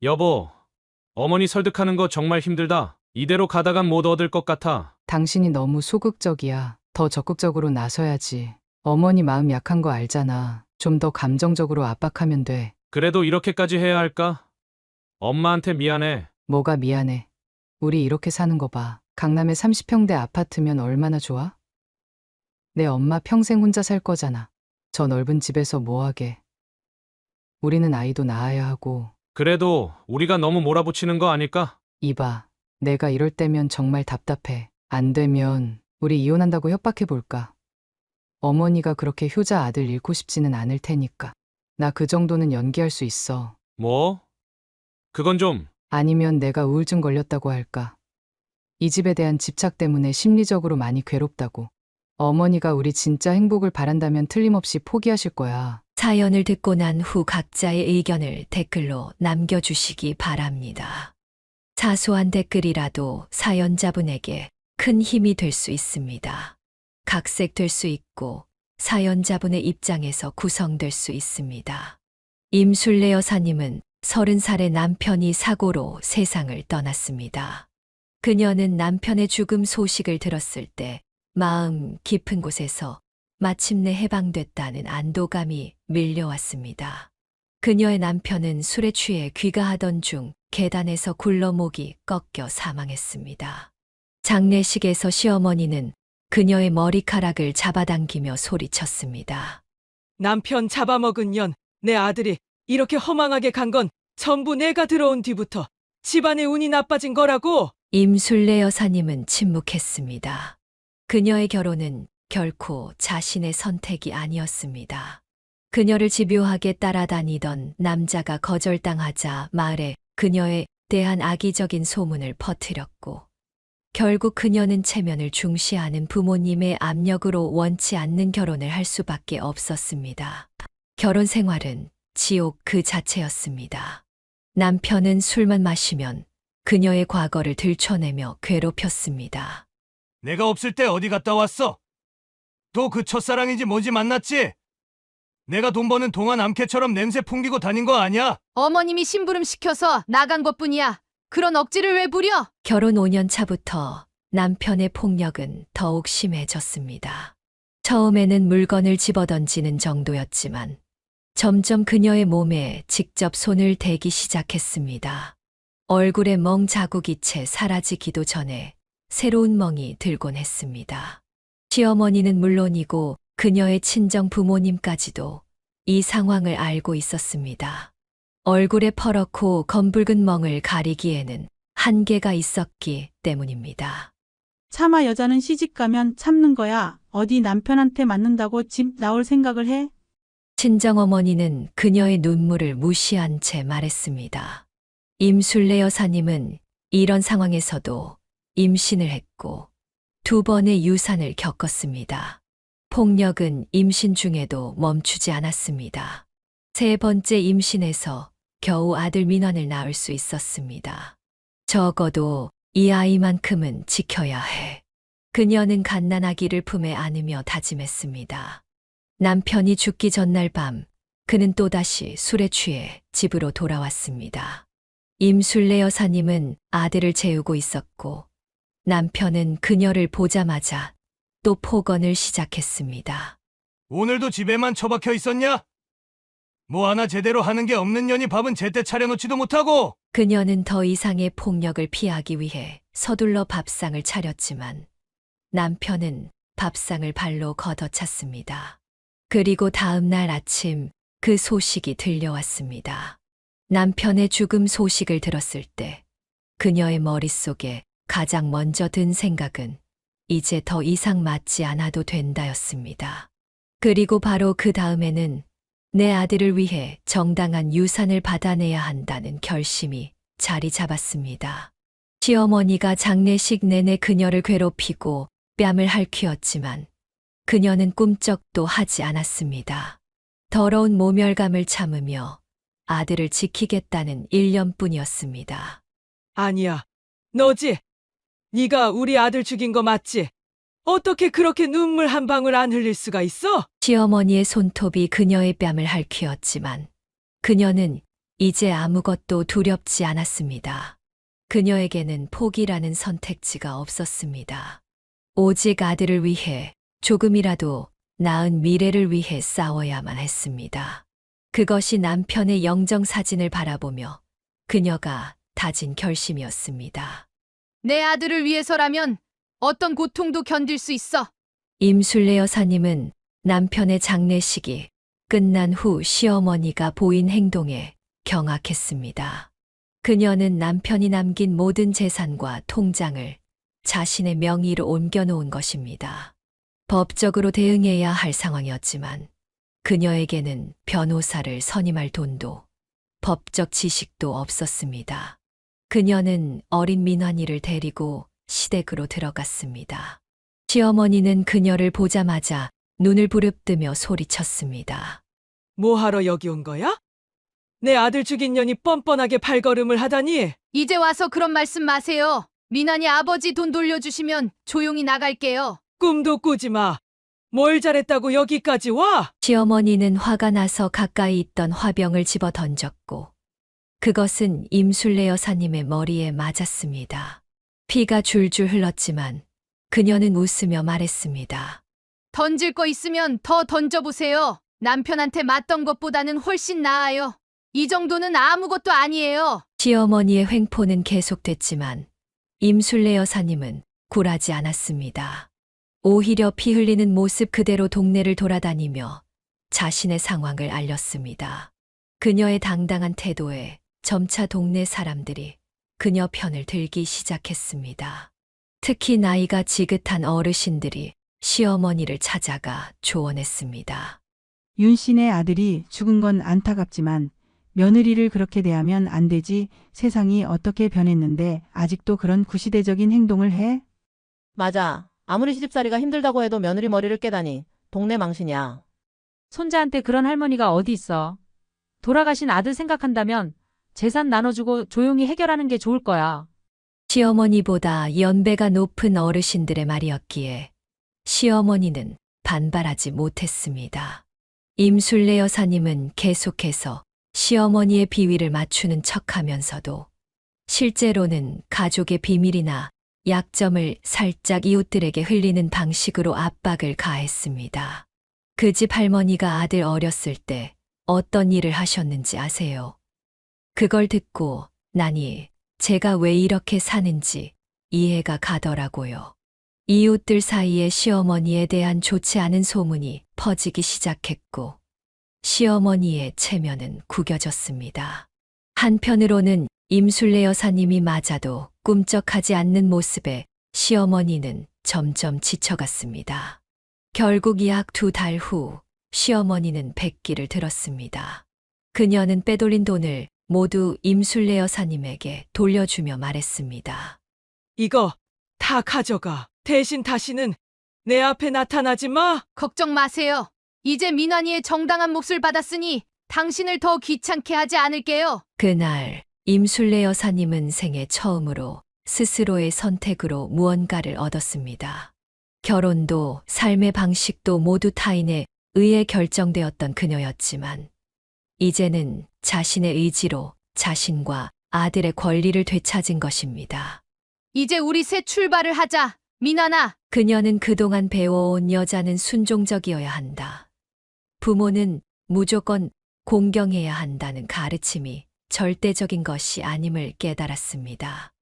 여보, 어머니 설득하는 거 정말 힘들다. 이대로 가다간 못 얻을 것 같아. 당신이 너무 소극적이야. 더 적극적으로 나서야지. 어머니 마음 약한 거 알잖아. 좀 더 감정적으로 압박하면 돼. 그래도 이렇게까지 해야 할까? 엄마한테 미안해. 뭐가 미안해. 우리 이렇게 사는 거 봐. 강남에 30평대 아파트면 얼마나 좋아? 내 엄마 평생 혼자 살 거잖아. 저 넓은 집에서 뭐 하게. 우리는 아이도 낳아야 하고. 그래도 우리가 너무 몰아붙이는 거 아닐까? 이봐. 내가 이럴 때면 정말 답답해. 안 되면 우리 이혼한다고 협박해 볼까? 어머니가 그렇게 효자 아들 잃고 싶지는 않을 테니까. 나 그 정도는 연기할 수 있어. 뭐? 그건 좀. 아니면 내가 우울증 걸렸다고 할까? 이 집에 대한 집착 때문에 심리적으로 많이 괴롭다고. 어머니가 우리 진짜 행복을 바란다면 틀림없이 포기하실 거야. 사연을 듣고 난 후 각자의 의견을 댓글로 남겨주시기 바랍니다. 사소한 댓글이라도 사연자분에게 큰 힘이 될 수 있습니다. 각색될 수 있고 사연자분의 입장에서 구성될 수 있습니다. 임술래 여사님은 30살의 남편이 사고로 세상을 떠났습니다. 그녀는 남편의 죽음 소식을 들었을 때 마음 깊은 곳에서 마침내 해방됐다는 안도감이 밀려왔습니다. 그녀의 남편은 술에 취해 귀가하던 중 계단에서 굴러 목이 꺾여 사망했습니다. 장례식에서 시어머니는 그녀의 머리카락을 잡아당기며 소리쳤습니다. 남편 잡아먹은 년, 내 아들이 이렇게 허망하게 간 건 전부 내가 들어온 뒤부터 집안의 운이 나빠진 거라고. 임술래 여사님은 침묵했습니다. 그녀의 결혼은 결코 자신의 선택이 아니었습니다. 그녀를 집요하게 따라다니던 남자가 거절당하자 마을에 그녀에 대한 악의적인 소문을 퍼뜨렸고, 결국 그녀는 체면을 중시하는 부모님의 압력으로 원치 않는 결혼을 할 수밖에 없었습니다. 결혼 생활은 지옥 그 자체였습니다. 남편은 술만 마시면 그녀의 과거를 들춰내며 괴롭혔습니다. 내가 없을 때 어디 갔다 왔어? 또 그 첫사랑인지 뭔지 만났지? 내가 돈 버는 동안 암캐처럼 냄새 풍기고 다닌 거 아니야? 어머님이 심부름 시켜서 나간 것뿐이야. 그런 억지를 왜 부려? 결혼 5년 차부터 남편의 폭력은 더욱 심해졌습니다. 처음에는 물건을 집어던지는 정도였지만 점점 그녀의 몸에 직접 손을 대기 시작했습니다. 얼굴에 멍 자국이 채 사라지기도 전에 새로운 멍이 들곤 했습니다. 시어머니는 물론이고 그녀의 친정 부모님까지도 이 상황을 알고 있었습니다. 얼굴에 퍼렇고 검붉은 멍을 가리기에는 한계가 있었기 때문입니다. 차마 여자는 시집 가면 참는 거야. 어디 남편한테 맞는다고 집 나올 생각을 해? 친정어머니는 그녀의 눈물을 무시한 채 말했습니다. 임술래 여사님은 이런 상황에서도 임신을 했고 2번의 유산을 겪었습니다. 폭력은 임신 중에도 멈추지 않았습니다. 3번째 임신에서 겨우 아들 민환을 낳을 수 있었습니다. 적어도 이 아이만큼은 지켜야 해. 그녀는 갓난아기를 품에 안으며 다짐했습니다. 남편이 죽기 전날 밤, 그는 또다시 술에 취해 집으로 돌아왔습니다. 임술래 여사님은 아들을 재우고 있었고, 남편은 그녀를 보자마자 또 폭언을 시작했습니다. 오늘도 집에만 처박혀 있었냐? 뭐 하나 제대로 하는 게 없는 년이 밥은 제때 차려놓지도 못하고! 그녀는 더 이상의 폭력을 피하기 위해 서둘러 밥상을 차렸지만 남편은 밥상을 발로 걷어찼습니다. 그리고 다음 날 아침 그 소식이 들려왔습니다. 남편의 죽음 소식을 들었을 때 그녀의 머릿속에 가장 먼저 든 생각은 이제 더 이상 맞지 않아도 된다였습니다. 그리고 바로 그 다음에는 내 아들을 위해 정당한 유산을 받아내야 한다는 결심이 자리 잡았습니다. 시어머니가 장례식 내내 그녀를 괴롭히고 뺨을 핥히었지만 그녀는 꿈쩍도 하지 않았습니다. 더러운 모멸감을 참으며 아들을 지키겠다는 일념뿐이었습니다. 아니야, 너지? 네가 우리 아들 죽인 거 맞지? 어떻게 그렇게 눈물 한 방울 안 흘릴 수가 있어? 시어머니의 손톱이 그녀의 뺨을 핥히었지만 그녀는 이제 아무것도 두렵지 않았습니다. 그녀에게는 포기라는 선택지가 없었습니다. 오직 아들을 위해 조금이라도 나은 미래를 위해 싸워야만 했습니다. 그것이 남편의 영정사진을 바라보며 그녀가 다진 결심이었습니다. 내 아들을 위해서라면 어떤 고통도 견딜 수 있어. 임술래 여사님은 남편의 장례식이 끝난 후 시어머니가 보인 행동에 경악했습니다. 그녀는 남편이 남긴 모든 재산과 통장을 자신의 명의로 옮겨놓은 것입니다. 법적으로 대응해야 할 상황이었지만 그녀에게는 변호사를 선임할 돈도 법적 지식도 없었습니다. 그녀는 어린 민환이를 데리고 시댁으로 들어갔습니다. 시어머니는 그녀를 보자마자 눈을 부릅뜨며 소리쳤습니다. 뭐하러 여기 온 거야? 내 아들 죽인 년이 뻔뻔하게 발걸음을 하다니. 이제 와서 그런 말씀 마세요. 민환이 아버지 돈 돌려주시면 조용히 나갈게요. 꿈도 꾸지 마. 뭘 잘했다고 여기까지 와? 시어머니는 화가 나서 가까이 있던 화병을 집어 던졌고 그것은 임술래 여사님의 머리에 맞았습니다. 피가 줄줄 흘렀지만 그녀는 웃으며 말했습니다. 던질 거 있으면 더 던져보세요. 남편한테 맞던 것보다는 훨씬 나아요. 이 정도는 아무것도 아니에요. 시어머니의 횡포는 계속됐지만 임술래 여사님은 굴하지 않았습니다. 오히려 피 흘리는 모습 그대로 동네를 돌아다니며 자신의 상황을 알렸습니다. 그녀의 당당한 태도에 점차 동네 사람들이 그녀 편을 들기 시작했습니다. 특히 나이가 지긋한 어르신들이 시어머니를 찾아가 조언했습니다. 윤 씨네 아들이 죽은 건 안타깝지만 며느리를 그렇게 대하면 안 되지. 세상이 어떻게 변했는데 아직도 그런 구시대적인 행동을 해? 맞아. 아무리 시집살이가 힘들다고 해도 며느리 머리를 깨다니 동네 망신이야. 손자한테 그런 할머니가 어디 있어. 돌아가신 아들 생각한다면 재산 나눠주고 조용히 해결하는 게 좋을 거야. 시어머니보다 연배가 높은 어르신들의 말이었기에 시어머니는 반발하지 못했습니다. 임술래 여사님은 계속해서 시어머니의 비위를 맞추는 척하면서도 실제로는 가족의 비밀이나 약점을 살짝 이웃들에게 흘리는 방식으로 압박을 가했습니다. 그 집 할머니가 아들 어렸을 때 어떤 일을 하셨는지 아세요? 그걸 듣고 나니 제가 왜 이렇게 사는지 이해가 가더라고요. 이웃들 사이에 시어머니에 대한 좋지 않은 소문이 퍼지기 시작했고 시어머니의 체면은 구겨졌습니다. 한편으로는 임술래 여사님이 맞아도 꿈쩍하지 않는 모습에 시어머니는 점점 지쳐갔습니다. 결국 약 2달 후 시어머니는 백기를 들었습니다. 그녀는 빼돌린 돈을 모두 임술래 여사님에게 돌려주며 말했습니다. 이거 다 가져가. 대신 다시는 내 앞에 나타나지 마. 걱정 마세요. 이제 민환이의 정당한 몫을 받았으니 당신을 더 귀찮게 하지 않을게요. 그날 임술래 여사님은 생애 처음으로 스스로의 선택으로 무언가를 얻었습니다. 결혼도 삶의 방식도 모두 타인에 의해 결정되었던 그녀였지만 이제는 자신의 의지로 자신과 아들의 권리를 되찾은 것입니다. 이제 우리 새 출발을 하자. 민환아. 그녀는 그동안 배워온 여자는 순종적이어야 한다. 부모는 무조건 공경해야 한다는 가르침이 절대적인 것이 아님을 깨달았습니다.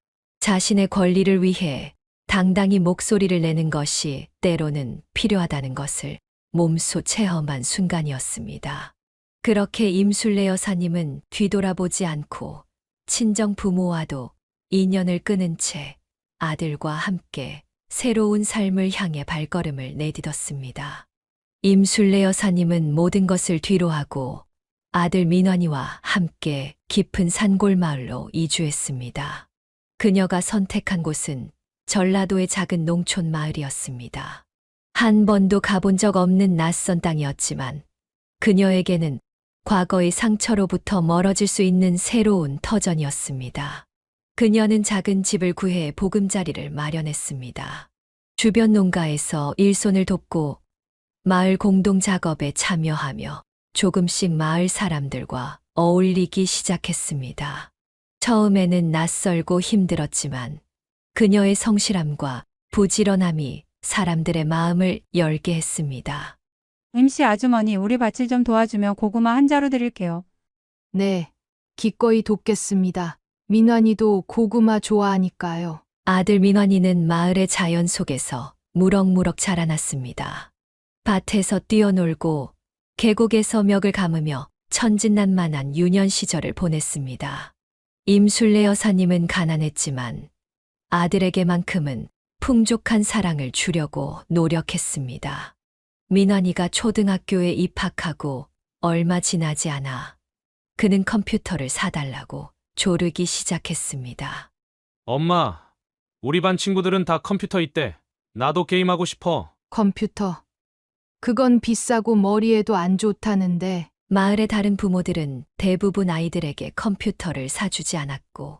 자신의 권리를 위해 당당히 목소리를 내는 것이 때로는 필요하다는 것을 몸소 체험한 순간이었습니다. 그렇게 임술래 여사님은 뒤돌아보지 않고 친정 부모와도 인연을 끊은 채 아들과 함께 새로운 삶을 향해 발걸음을 내딛었습니다. 임술래 여사님은 모든 것을 뒤로하고 아들 민환이와 함께 깊은 산골 마을로 이주했습니다. 그녀가 선택한 곳은 전라도의 작은 농촌 마을이었습니다. 한 번도 가본 적 없는 낯선 땅이었지만 그녀에게는 과거의 상처로부터 멀어질 수 있는 새로운 터전이었습니다. 그녀는 작은 집을 구해 보금자리를 마련했습니다. 주변 농가에서 일손을 돕고 마을 공동 작업에 참여하며 조금씩 마을 사람들과 어울리기 시작했습니다. 처음에는 낯설고 힘들었지만 그녀의 성실함과 부지런함이 사람들의 마음을 열게 했습니다. MC 아주머니, 우리 밭을 좀 도와주면 고구마 한 자루 드릴게요. 네, 기꺼이 돕겠습니다. 민환이도 고구마 좋아하니까요. 아들 민환이는 마을의 자연 속에서 무럭무럭 자라났습니다. 밭에서 뛰어놀고 계곡에서 멱을 감으며 천진난만한 유년 시절을 보냈습니다. 임술래 여사님은 가난했지만 아들에게만큼은 풍족한 사랑을 주려고 노력했습니다. 민환이가 초등학교에 입학하고 얼마 지나지 않아 그는 컴퓨터를 사달라고 조르기 시작했습니다. 엄마, 우리 반 친구들은 다 컴퓨터 있대. 나도 게임하고 싶어. 컴퓨터. 그건 비싸고 머리에도 안 좋다는데. 마을의 다른 부모들은 대부분 아이들에게 컴퓨터를 사주지 않았고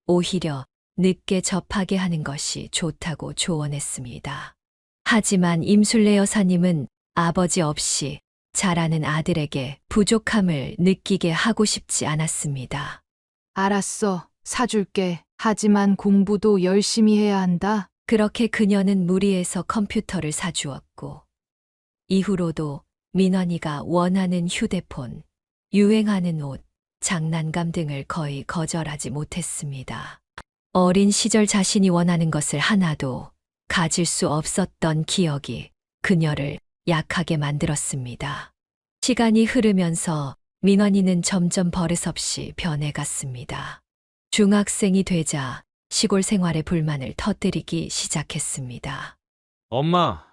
오히려 늦게 접하게 하는 것이 좋다고 조언했습니다. 하지만 임술래 여사님은 아버지 없이 자라는 아들에게 부족함을 느끼게 하고 싶지 않았습니다. 알았어, 사줄게. 하지만 공부도 열심히 해야 한다. 그렇게 그녀는 무리해서 컴퓨터를 사주었고 이후로도 민환이가 원하는 휴대폰, 유행하는 옷, 장난감 등을 거의 거절하지 못했습니다. 어린 시절 자신이 원하는 것을 하나도 가질 수 없었던 기억이 그녀를 약하게 만들었습니다. 시간이 흐르면서 민환이는 점점 버릇없이 변해갔습니다. 중학생이 되자 시골 생활의 불만을 터뜨리기 시작했습니다. 엄마,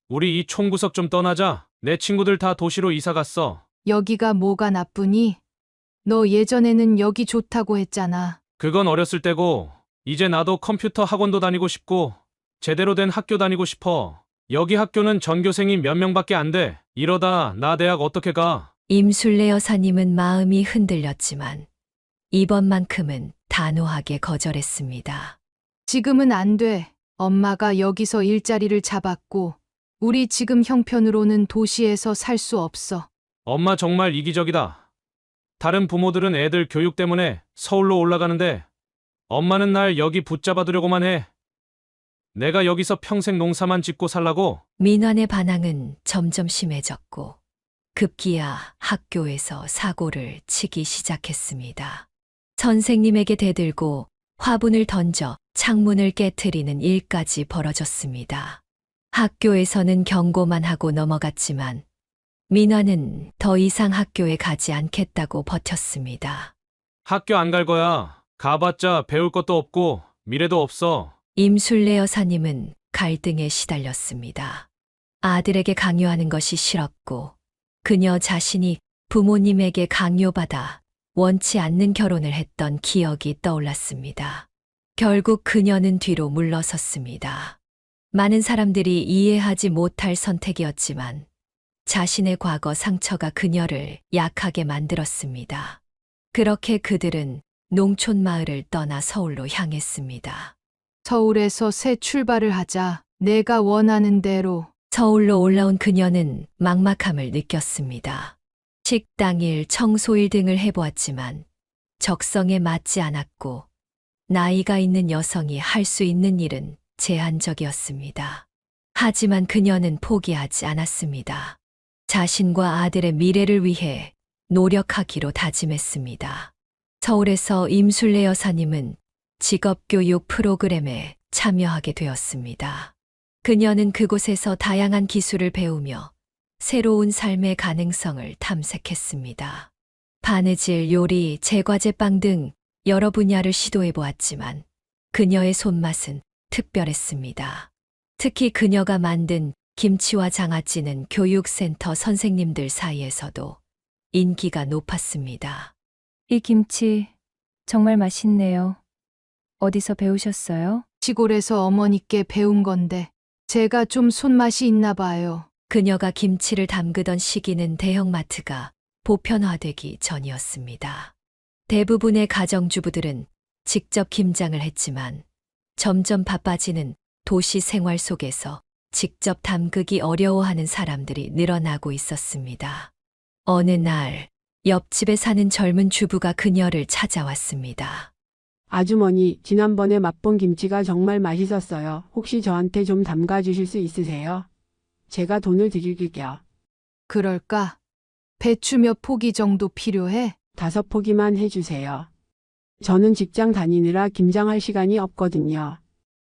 우리 이 총구석 좀 떠나자. 내 친구들 다 도시로 이사 갔어. 여기가 뭐가 나쁘니? 너 예전에는 여기 좋다고 했잖아. 그건 어렸을 때고, 이제 나도 컴퓨터 학원도 다니고 싶고, 제대로 된 학교 다니고 싶어. 여기 학교는 전교생이 몇 명밖에 안 돼. 이러다 나 대학 어떻게 가? 임술래 여사님은 마음이 흔들렸지만 이번만큼은 단호하게 거절했습니다. 지금은 안 돼. 엄마가 여기서 일자리를 잡았고, 우리 지금 형편으로는 도시에서 살 수 없어. 엄마 정말 이기적이다. 다른 부모들은 애들 교육 때문에 서울로 올라가는데, 엄마는 날 여기 붙잡아두려고만 해. 내가 여기서 평생 농사만 짓고 살라고? 민환의 반항은 점점 심해졌고 급기야 학교에서 사고를 치기 시작했습니다. 선생님에게 대들고 화분을 던져 창문을 깨트리는 일까지 벌어졌습니다. 학교에서는 경고만 하고 넘어갔지만 민환은 더 이상 학교에 가지 않겠다고 버텼습니다. 학교 안 갈 거야. 가봤자 배울 것도 없고 미래도 없어. 임술래 여사님은 갈등에 시달렸습니다. 아들에게 강요하는 것이 싫었고 그녀 자신이 부모님에게 강요받아 원치 않는 결혼을 했던 기억이 떠올랐습니다. 결국 그녀는 뒤로 물러섰습니다. 많은 사람들이 이해하지 못할 선택이었지만 자신의 과거 상처가 그녀를 약하게 만들었습니다. 그렇게 그들은 농촌 마을을 떠나 서울로 향했습니다. 서울에서 새 출발을 하자. 내가 원하는 대로. 서울로 올라온 그녀는 막막함을 느꼈습니다. 식당일, 청소일 등을 해보았지만 적성에 맞지 않았고 나이가 있는 여성이 할 수 있는 일은 제한적이었습니다. 하지만 그녀는 포기하지 않았습니다. 자신과 아들의 미래를 위해 노력하기로 다짐했습니다. 서울에서 임술래 여사님은 직업교육 프로그램에 참여하게 되었습니다. 그녀는 그곳에서 다양한 기술을 배우며 새로운 삶의 가능성을 탐색했습니다. 바느질, 요리, 제과제빵 등 여러 분야를 시도해 보았지만 그녀의 손맛은 특별했습니다. 특히 그녀가 만든 김치와 장아찌는 교육센터 선생님들 사이에서도 인기가 높았습니다. 이 김치 정말 맛있네요. 어디서 배우셨어요? 시골에서 어머니께 배운 건데 제가 좀 손맛이 있나 봐요. 그녀가 김치를 담그던 시기는 대형마트가 보편화되기 전이었습니다. 대부분의 가정주부들은 직접 김장을 했지만 점점 바빠지는 도시 생활 속에서 직접 담그기 어려워하는 사람들이 늘어나고 있었습니다. 어느 날 옆집에 사는 젊은 주부가 그녀를 찾아왔습니다. 아주머니, 지난번에 맛본 김치가 정말 맛있었어요. 혹시 저한테 좀 담가 주실 수 있으세요? 제가 돈을 드릴게요. 그럴까? 배추 몇 포기 정도 필요해? 5포기만 해주세요. 저는 직장 다니느라 김장할 시간이 없거든요.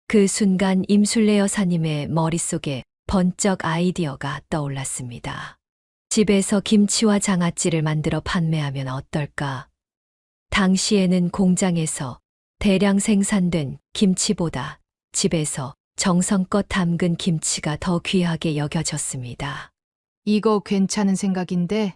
그 순간 임술래 여사님의 머릿속에 번쩍 아이디어가 떠올랐습니다. 집에서 김치와 장아찌를 만들어 판매하면 어떨까? 당시에는 공장에서 대량 생산된 김치보다 집에서 정성껏 담근 김치가 더 귀하게 여겨졌습니다. 이거 괜찮은 생각인데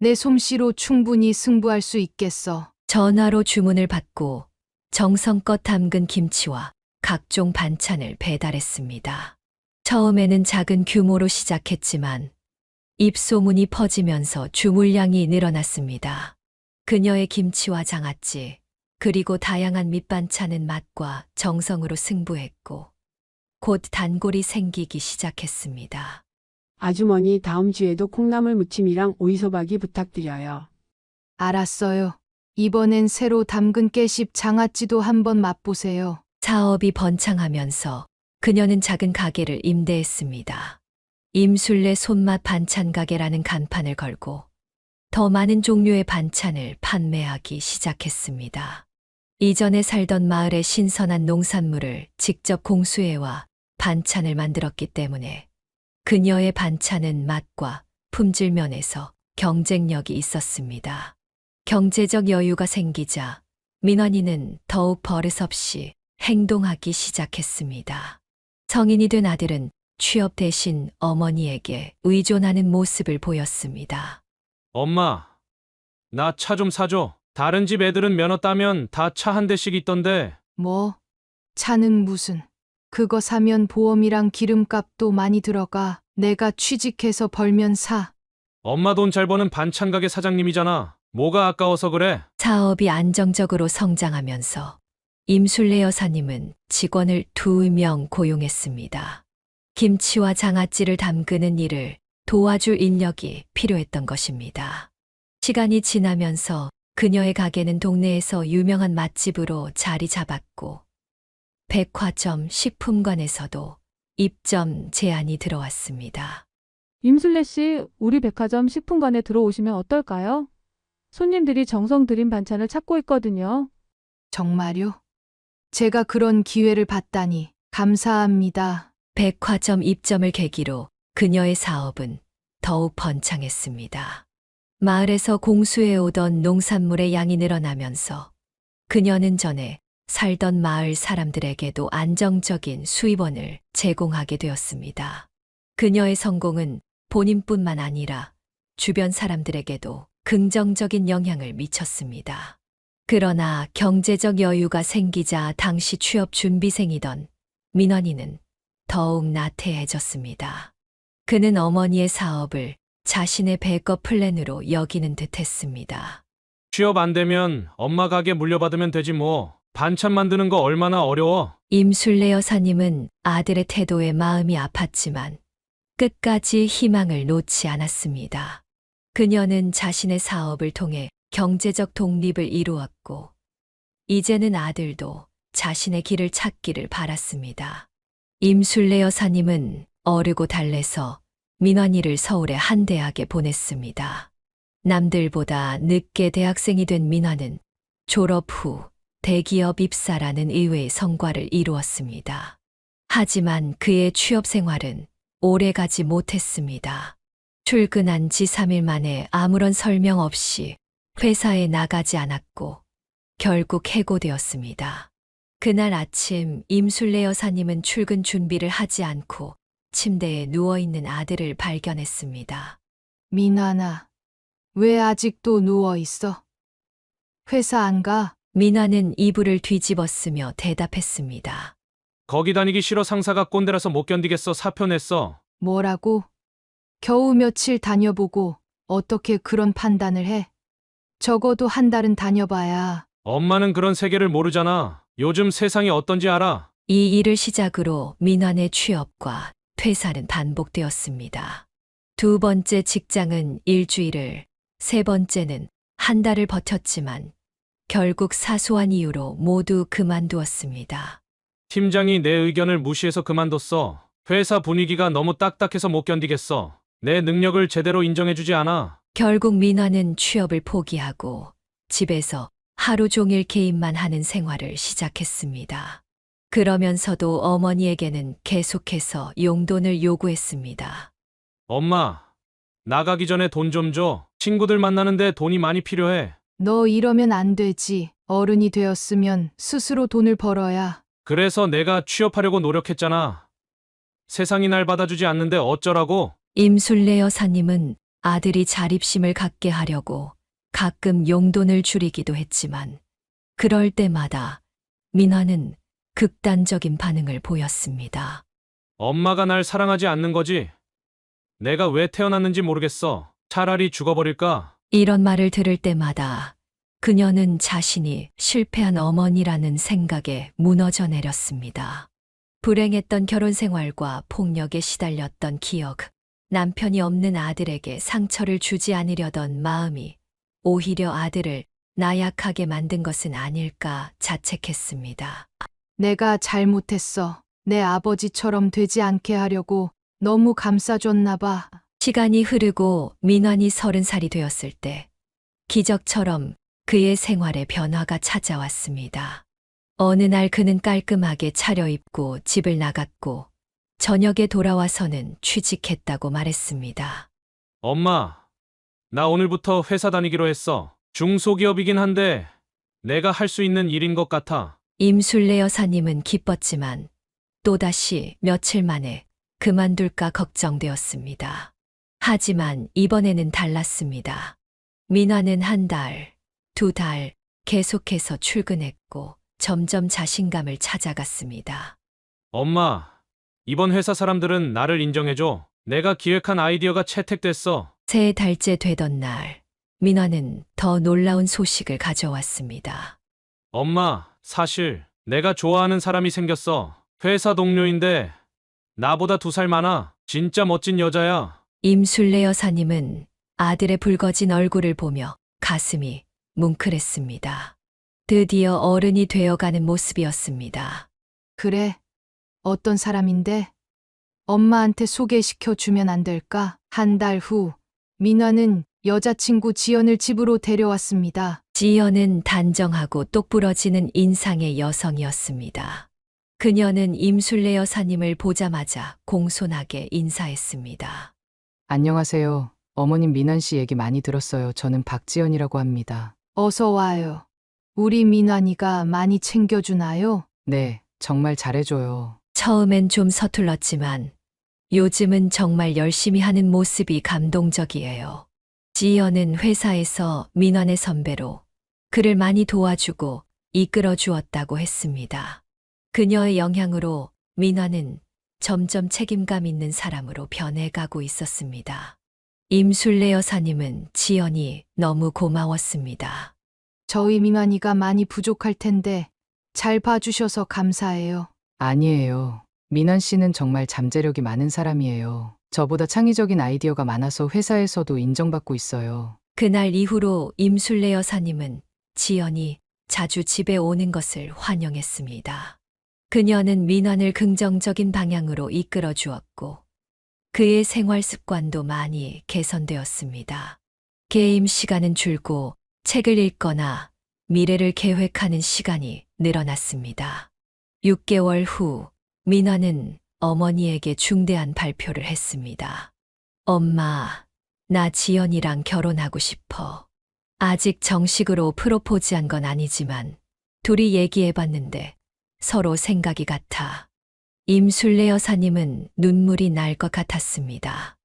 내 솜씨로 충분히 승부할 수 있겠어. 전화로 주문을 받고 정성껏 담근 김치와 각종 반찬을 배달했습니다. 처음에는 작은 규모로 시작했지만 입소문이 퍼지면서 주물량이 늘어났습니다. 그녀의 김치와 장아찌, 그리고 다양한 밑반찬은 맛과 정성으로 승부했고 곧 단골이 생기기 시작했습니다. 아주머니, 다음 주에도 콩나물 무침이랑 오이소박이 부탁드려요. 알았어요. 이번엔 새로 담근 깨씹 장아찌도 한번 맛보세요. 사업이 번창하면서 그녀는 작은 가게를 임대했습니다. 임술래 손맛 반찬 가게라는 간판을 걸고 더 많은 종류의 반찬을 판매하기 시작했습니다. 이전에 살던 마을의 신선한 농산물을 직접 공수해와 반찬을 만들었기 때문에 그녀의 반찬은 맛과 품질 면에서 경쟁력이 있었습니다. 경제적 여유가 생기자 민원이는 더욱 버릇없이 행동하기 시작했습니다. 성인이 된 아들은 취업 대신 어머니에게 의존하는 모습을 보였습니다. 엄마, 나 차 좀 사줘. 다른 집 애들은 면허 따면 다 차 한 대씩 있던데. 뭐? 차는 무슨? 그거 사면 보험이랑 기름값도 많이 들어가. 내가 취직해서 벌면 사. 엄마 돈 잘 버는 반찬 가게 사장님이잖아. 뭐가 아까워서 그래? 사업이 안정적으로 성장하면서 임술래 여사님은 직원을 2명 고용했습니다. 김치와 장아찌를 담그는 일을 도와줄 인력이 필요했던 것입니다. 시간이 지나면서 그녀의 가게는 동네에서 유명한 맛집으로 자리 잡았고 백화점, 식품관에서도 입점 제안이 들어왔습니다. 임술래 씨, 우리 백화점 식품관에 들어오시면 어떨까요? 손님들이 정성 들인 반찬을 찾고 있거든요. 정말요? 제가 그런 기회를 받다니 감사합니다. 백화점 입점을 계기로 그녀의 사업은 더욱 번창했습니다. 마을에서 공수해 오던 농산물의 양이 늘어나면서 그녀는 전에 살던 마을 사람들에게도 안정적인 수입원을 제공하게 되었습니다. 그녀의 성공은 본인뿐만 아니라 주변 사람들에게도 긍정적인 영향을 미쳤습니다. 그러나 경제적 여유가 생기자 당시 취업 준비생이던 민원이는 더욱 나태해졌습니다. 그는 어머니의 사업을 자신의 백업 플랜으로 여기는 듯 했습니다. 취업 안 되면 엄마 가게 물려받으면 되지 뭐. 반찬 만드는 거 얼마나 어려워. 임술래 여사님은 아들의 태도에 마음이 아팠지만 끝까지 희망을 놓지 않았습니다. 그녀는 자신의 사업을 통해 경제적 독립을 이루었고 이제는 아들도 자신의 길을 찾기를 바랐습니다. 임술래 여사님은 어르고 달래서 민원이를 서울의 한 대학에 보냈습니다. 남들보다 늦게 대학생이 된 민원은 졸업 후 대기업 입사라는 의외의 성과를 이루었습니다. 하지만 그의 취업 생활은 오래가지 못했습니다. 출근한 지 3일 만에 아무런 설명 없이 회사에 나가지 않았고 결국 해고되었습니다. 그날 아침 임술래 여사님은 출근 준비를 하지 않고 침대에 누워있는 아들을 발견했습니다. 민환아, 왜 아직도 누워있어? 회사 안 가? 민화는 이불을 뒤집었으며 대답했습니다. 거기 다니기 싫어. 상사가 꼰대라서 못 견디겠어. 사표 냈어. 뭐라고? 겨우 며칠 다녀보고 어떻게 그런 판단을 해? 적어도 한 달은 다녀봐야. 엄마는 그런 세계를 모르잖아. 요즘 세상이 어떤지 알아? 이 일을 시작으로 민환의 취업과 퇴사는 반복되었습니다. 두 번째 직장은 일주일을 세 번째는 한 달을 버텼지만 결국 사소한 이유로 모두 그만두었습니다. 팀장이 내 의견을 무시해서 그만뒀어. 회사 분위기가 너무 딱딱해서 못 견디겠어. 내 능력을 제대로 인정해주지 않아. 결국 민화는 취업을 포기하고 집에서 하루 종일 게임만 하는 생활을 시작했습니다. 그러면서도 어머니에게는 계속해서 용돈을 요구했습니다. 엄마, 나가기 전에 돈 좀 줘. 친구들 만나는데 돈이 많이 필요해. 너 이러면 안 되지. 어른이 되었으면 스스로 돈을 벌어야. 그래서 내가 취업하려고 노력했잖아. 세상이 날 받아주지 않는데 어쩌라고? 임술래 여사님은 아들이 자립심을 갖게 하려고 가끔 용돈을 줄이기도 했지만 그럴 때마다 민화는 극단적인 반응을 보였습니다. 엄마가 날 사랑하지 않는 거지? 내가 왜 태어났는지 모르겠어. 차라리 죽어버릴까? 이런 말을 들을 때마다 그녀는 자신이 실패한 어머니라는 생각에 무너져 내렸습니다. 불행했던 결혼 생활과 폭력에 시달렸던 기억, 남편이 없는 아들에게 상처를 주지 않으려던 마음이 오히려 아들을 나약하게 만든 것은 아닐까 자책했습니다. 내가 잘못했어. 내 아버지처럼 되지 않게 하려고 너무 감싸줬나 봐. 시간이 흐르고 민환이 30살이 되었을 때 기적처럼 그의 생활에 변화가 찾아왔습니다. 어느 날 그는 깔끔하게 차려입고 집을 나갔고 저녁에 돌아와서는 취직했다고 말했습니다. 엄마, 나 오늘부터 회사 다니기로 했어. 중소기업이긴 한데 내가 할 수 있는 일인 것 같아. 임술래 여사님은 기뻤지만 또다시 며칠 만에 그만둘까 걱정되었습니다. 하지만 이번에는 달랐습니다. 민화는 한 달, 두 달 계속해서 출근했고 점점 자신감을 찾아갔습니다. 엄마, 이번 회사 사람들은 나를 인정해줘. 내가 기획한 아이디어가 채택됐어. 세 달째 되던 날, 민화는 더 놀라운 소식을 가져왔습니다. 엄마, 사실 내가 좋아하는 사람이 생겼어. 회사 동료인데 나보다 2살 많아. 진짜 멋진 여자야. 임술래 여사님은 아들의 붉어진 얼굴을 보며 가슴이 뭉클했습니다. 드디어 어른이 되어가는 모습이었습니다. 그래. 어떤 사람인데? 엄마한테 소개시켜 주면 안 될까? 한 달 후, 민화는 여자친구 지연을 집으로 데려왔습니다. 지연은 단정하고 똑부러지는 인상의 여성이었습니다. 그녀는 임술래 여사님을 보자마자 공손하게 인사했습니다. 안녕하세요. 어머님 민환 씨 얘기 많이 들었어요. 저는 박지연이라고 합니다. 어서 와요. 우리 민환이가 많이 챙겨주나요? 네, 정말 잘해줘요. 처음엔 좀 서툴렀지만 요즘은 정말 열심히 하는 모습이 감동적이에요. 지연은 회사에서 민환의 선배로 그를 많이 도와주고 이끌어 주었다고 했습니다. 그녀의 영향으로 민환은 점점 책임감 있는 사람으로 변해가고 있었습니다. 임술래 여사님은 지연이 너무 고마웠습니다. 저희 민환이가 많이 부족할 텐데 잘 봐주셔서 감사해요. 아니에요. 민환 씨는 정말 잠재력이 많은 사람이에요. 저보다 창의적인 아이디어가 많아서 회사에서도 인정받고 있어요. 그날 이후로 임술래 여사님은 지연이 자주 집에 오는 것을 환영했습니다. 그녀는 민환을 긍정적인 방향으로 이끌어 주었고 그의 생활 습관도 많이 개선되었습니다. 게임 시간은 줄고 책을 읽거나 미래를 계획하는 시간이 늘어났습니다. 6개월 후 민환은 어머니에게 중대한 발표를 했습니다. 엄마, 나 지연이랑 결혼하고 싶어. 아직 정식으로 프로포즈한 건 아니지만 둘이 얘기해봤는데 서로 생각이 같아. 임술래 여사님은 눈물이 날 것 같았습니다.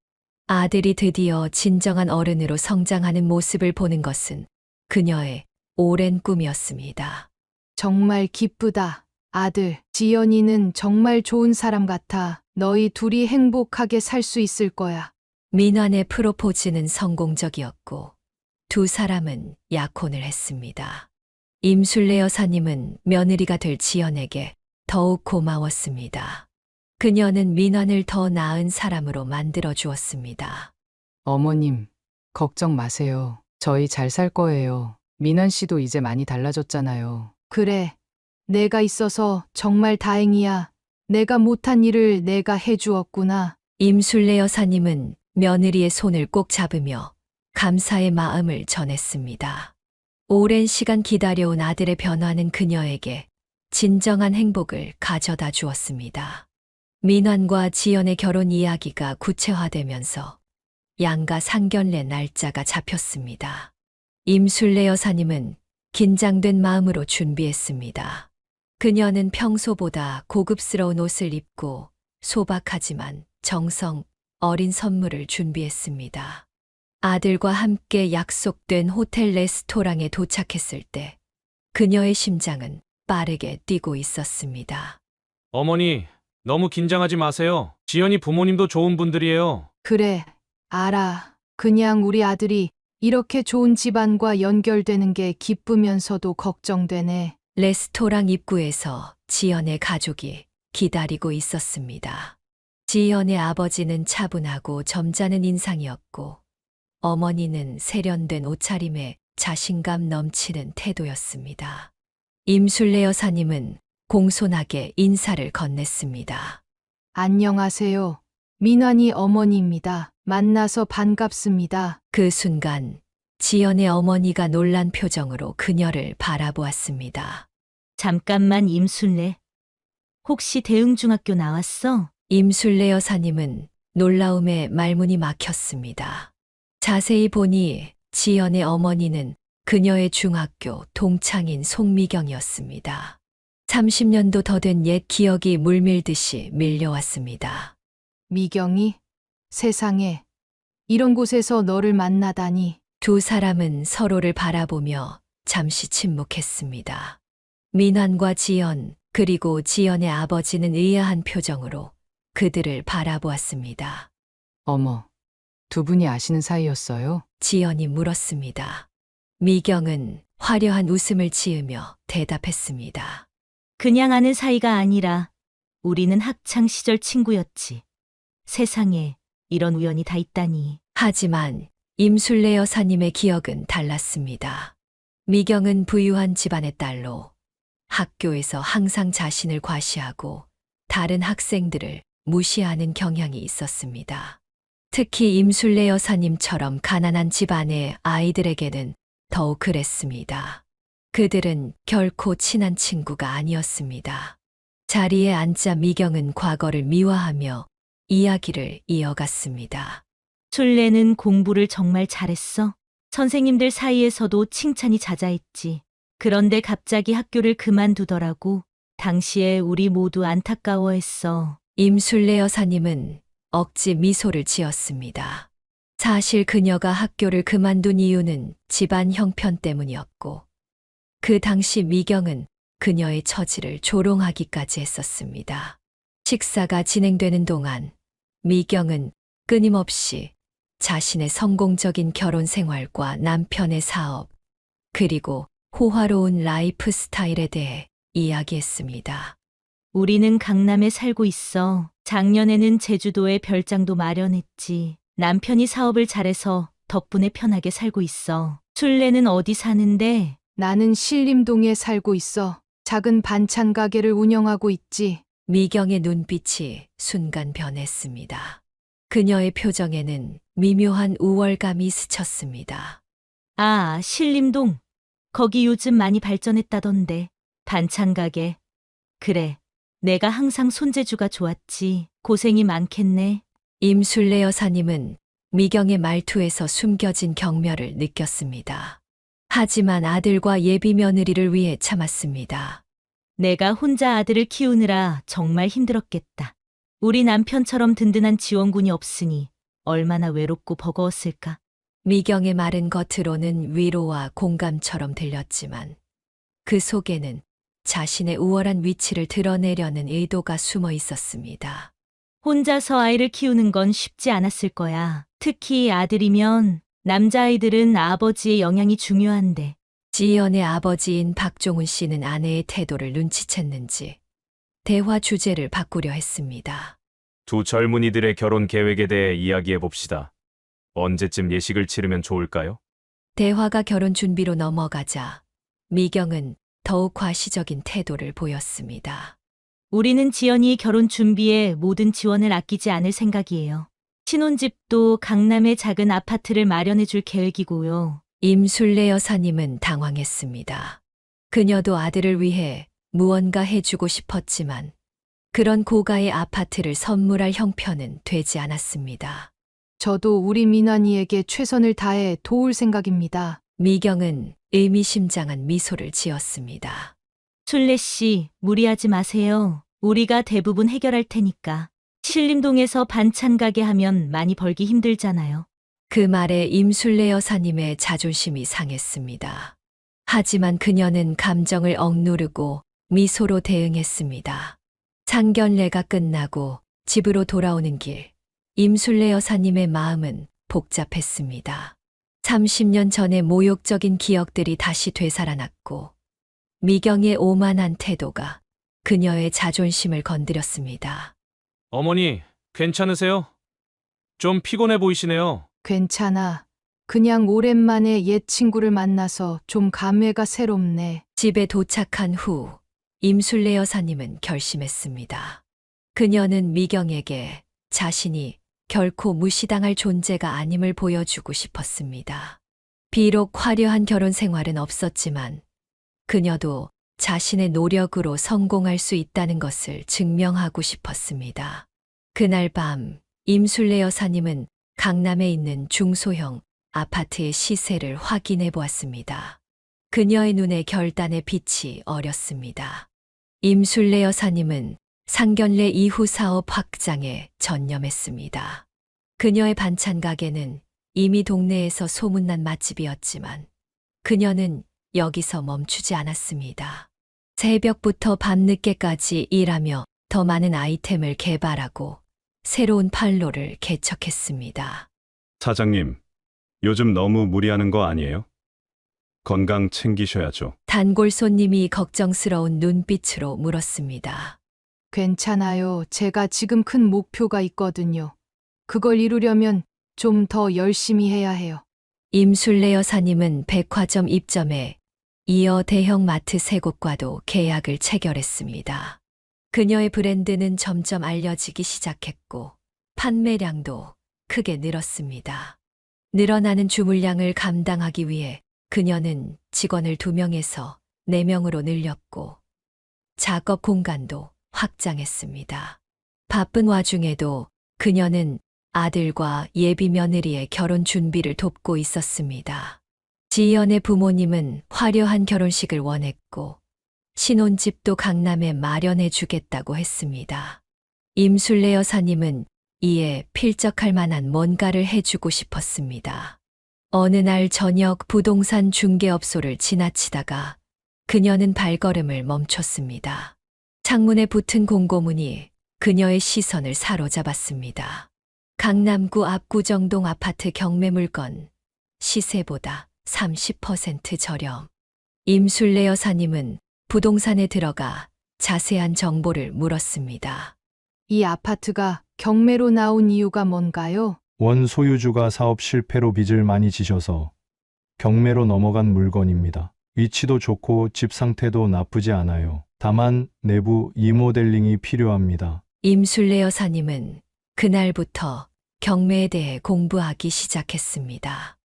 아들이 드디어 진정한 어른으로 성장하는 모습을 보는 것은 그녀의 오랜 꿈이었습니다. 정말 기쁘다. 아들, 지연이는 정말 좋은 사람 같아. 너희 둘이 행복하게 살 수 있을 거야. 민환의 프로포즈는 성공적이었고 두 사람은 약혼을 했습니다. 임술래 여사님은 며느리가 될 지연에게 더욱 고마웠습니다. 그녀는 민환을 더 나은 사람으로 만들어 주었습니다. 어머님, 걱정 마세요. 저희 잘 살 거예요. 민환 씨도 이제 많이 달라졌잖아요. 그래. 내가 있어서 정말 다행이야. 내가 못한 일을 내가 해주었구나. 임술래 여사님은 며느리의 손을 꼭 잡으며 감사의 마음을 전했습니다. 오랜 시간 기다려온 아들의 변화는 그녀에게 진정한 행복을 가져다 주었습니다. 민환과 지연의 결혼 이야기가 구체화되면서 양가 상견례 날짜가 잡혔습니다. 임술래 여사님은 긴장된 마음으로 준비했습니다. 그녀는 평소보다 고급스러운 옷을 입고 소박하지만 정성 어린 선물을 준비했습니다. 아들과 함께 약속된 호텔 레스토랑에 도착했을 때 그녀의 심장은 빠르게 뛰고 있었습니다. 어머니, 너무 긴장하지 마세요. 지연이 부모님도 좋은 분들이에요. 그래. 알아. 그냥 우리 아들이 이렇게 좋은 집안과 연결되는 게 기쁘면서도 걱정되네. 레스토랑 입구에서 지연의 가족이 기다리고 있었습니다. 지연의 아버지는 차분하고 점잖은 인상이었고 어머니는 세련된 옷차림에 자신감 넘치는 태도였습니다. 임술래 여사님은 공손하게 인사를 건넸습니다. 안녕하세요. 민환이 어머니입니다. 만나서 반갑습니다. 그 순간 지연의 어머니가 놀란 표정으로 그녀를 바라보았습니다. 잠깐만 임순례. 혹시 대흥중학교 나왔어? 임술래 여사님은 놀라움에 말문이 막혔습니다. 자세히 보니 지연의 어머니는 그녀의 중학교 동창인 송미경이었습니다. 30년도 더 된 옛 기억이 물밀듯이 밀려왔습니다. 미경이? 세상에. 이런 곳에서 너를 만나다니. 두 사람은 서로를 바라보며 잠시 침묵했습니다. 민환과 지연, 그리고 지연의 아버지는 의아한 표정으로 그들을 바라보았습니다. 어머, 두 분이 아시는 사이였어요? 지연이 물었습니다. 미경은 화려한 웃음을 지으며 대답했습니다. 그냥 아는 사이가 아니라 우리는 학창 시절 친구였지. 세상에 이런 우연이 다 있다니. 하지만 임술래 여사님의 기억은 달랐습니다. 미경은 부유한 집안의 딸로 학교에서 항상 자신을 과시하고 다른 학생들을 무시하는 경향이 있었습니다. 특히 임술래 여사님처럼 가난한 집안의 아이들에게는 더욱 그랬습니다. 그들은 결코 친한 친구가 아니었습니다. 자리에 앉자 미경은 과거를 미화하며 이야기를 이어갔습니다. 술래는 공부를 정말 잘했어. 선생님들 사이에서도 칭찬이 자자했지. 그런데 갑자기 학교를 그만두더라고. 당시에 우리 모두 안타까워했어. 임술래 여사님은 억지 미소를 지었습니다. 사실 그녀가 학교를 그만둔 이유는 집안 형편 때문이었고, 그 당시 미경은 그녀의 처지를 조롱하기까지 했었습니다. 식사가 진행되는 동안 미경은 끊임없이 자신의 성공적인 결혼 생활과 남편의 사업, 그리고 호화로운 라이프 스타일에 대해 이야기했습니다. 우리는 강남에 살고 있어. 작년에는 제주도에 별장도 마련했지. 남편이 사업을 잘해서 덕분에 편하게 살고 있어. 술래는 어디 사는데? 나는 신림동에 살고 있어. 작은 반찬 가게를 운영하고 있지. 미경의 눈빛이 순간 변했습니다. 그녀의 표정에는 미묘한 우월감이 스쳤습니다. 아, 신림동. 거기 요즘 많이 발전했다던데. 반찬 가게. 그래. 내가 항상 손재주가 좋았지. 고생이 많겠네. 임술래 여사님은 미경의 말투에서 숨겨진 경멸을 느꼈습니다. 하지만 아들과 예비 며느리를 위해 참았습니다. 내가 혼자 아들을 키우느라 정말 힘들었겠다. 우리 남편처럼 든든한 지원군이 없으니 얼마나 외롭고 버거웠을까. 미경의 말은 겉으로는 위로와 공감처럼 들렸지만 그 속에는 자신의 우월한 위치를 드러내려는 의도가 숨어 있었습니다. 혼자서 아이를 키우는 건 쉽지 않았을 거야. 특히 아들이면 남자아이들은 아버지의 영향이 중요한데. 지연의 아버지인 박종훈 씨는 아내의 태도를 눈치챘는지 대화 주제를 바꾸려 했습니다. 두 젊은이들의 결혼 계획에 대해 이야기해 봅시다. 언제쯤 예식을 치르면 좋을까요? 대화가 결혼 준비로 넘어가자 미경은 더욱 과시적인 태도를 보였습니다. 우리는 지연이 결혼 준비에 모든 지원을 아끼지 않을 생각이에요. 신혼집도 강남의 작은 아파트를 마련해 줄 계획이고요. 임술래 여사님은 당황했습니다. 그녀도 아들을 위해 무언가 해주고 싶었지만 그런 고가의 아파트를 선물할 형편은 되지 않았습니다. 저도 우리 민환이에게 최선을 다해 도울 생각입니다. 미경은 의미심장한 미소를 지었습니다. 술래 씨, 무리하지 마세요. 우리가 대부분 해결할 테니까. 신림동에서 반찬 가게 하면 많이 벌기 힘들잖아요. 그 말에 임술래 여사님의 자존심이 상했습니다. 하지만 그녀는 감정을 억누르고 미소로 대응했습니다. 상견례가 끝나고 집으로 돌아오는 길, 임술래 여사님의 마음은 복잡했습니다. 30년 전의 모욕적인 기억들이 다시 되살아났고 미경의 오만한 태도가 그녀의 자존심을 건드렸습니다. 어머니, 괜찮으세요? 좀 피곤해 보이시네요. 괜찮아. 그냥 오랜만에 옛 친구를 만나서 좀 감회가 새롭네. 집에 도착한 후 임술래 여사님은 결심했습니다. 그녀는 미경에게 자신이 결코 무시당할 존재가 아님을 보여주고 싶었습니다. 비록 화려한 결혼 생활은 없었지만 그녀도 자신의 노력으로 성공할 수 있다는 것을 증명하고 싶었습니다. 그날 밤 임술래 여사님은 강남에 있는 중소형 아파트의 시세를 확인해 보았습니다. 그녀의 눈에 결단의 빛이 어렸습니다. 임술래 여사님은 상견례 이후 사업 확장에 전념했습니다. 그녀의 반찬 가게는 이미 동네에서 소문난 맛집이었지만 그녀는 여기서 멈추지 않았습니다. 새벽부터 밤늦게까지 일하며 더 많은 아이템을 개발하고 새로운 판로를 개척했습니다. 사장님, 요즘 너무 무리하는 거 아니에요? 건강 챙기셔야죠. 단골 손님이 걱정스러운 눈빛으로 물었습니다. 괜찮아요. 제가 지금 큰 목표가 있거든요. 그걸 이루려면 좀 더 열심히 해야 해요. 임술래 여사님은 백화점 입점에 이어 대형 마트 3곳과도 계약을 체결했습니다. 그녀의 브랜드는 점점 알려지기 시작했고 판매량도 크게 늘었습니다. 늘어나는 주물량을 감당하기 위해 그녀는 직원을 2명에서 4명으로 늘렸고 작업 공간도 확장했습니다. 바쁜 와중에도 그녀는 아들과 예비 며느리의 결혼 준비를 돕고 있었습니다. 지연의 부모님은 화려한 결혼식을 원했고 신혼집도 강남에 마련해 주겠다고 했습니다. 임술래 여사님은 이에 필적할 만한 뭔가를 해주고 싶었습니다. 어느 날 저녁 부동산 중개업소를 지나치다가 그녀는 발걸음을 멈췄습니다. 창문에 붙은 공고문이 그녀의 시선을 사로잡았습니다. 강남구 압구정동 아파트 경매 물건 시세보다 30% 저렴. 임술래 여사님은 부동산에 들어가 자세한 정보를 물었습니다. 이 아파트가 경매로 나온 이유가 뭔가요? 원 소유주가 사업 실패로 빚을 많이 지셔서 경매로 넘어간 물건입니다. 위치도 좋고 집 상태도 나쁘지 않아요. 다만 내부 리모델링이 필요합니다. 임술래 여사님은 그날부터 경매에 대해 공부하기 시작했습니다.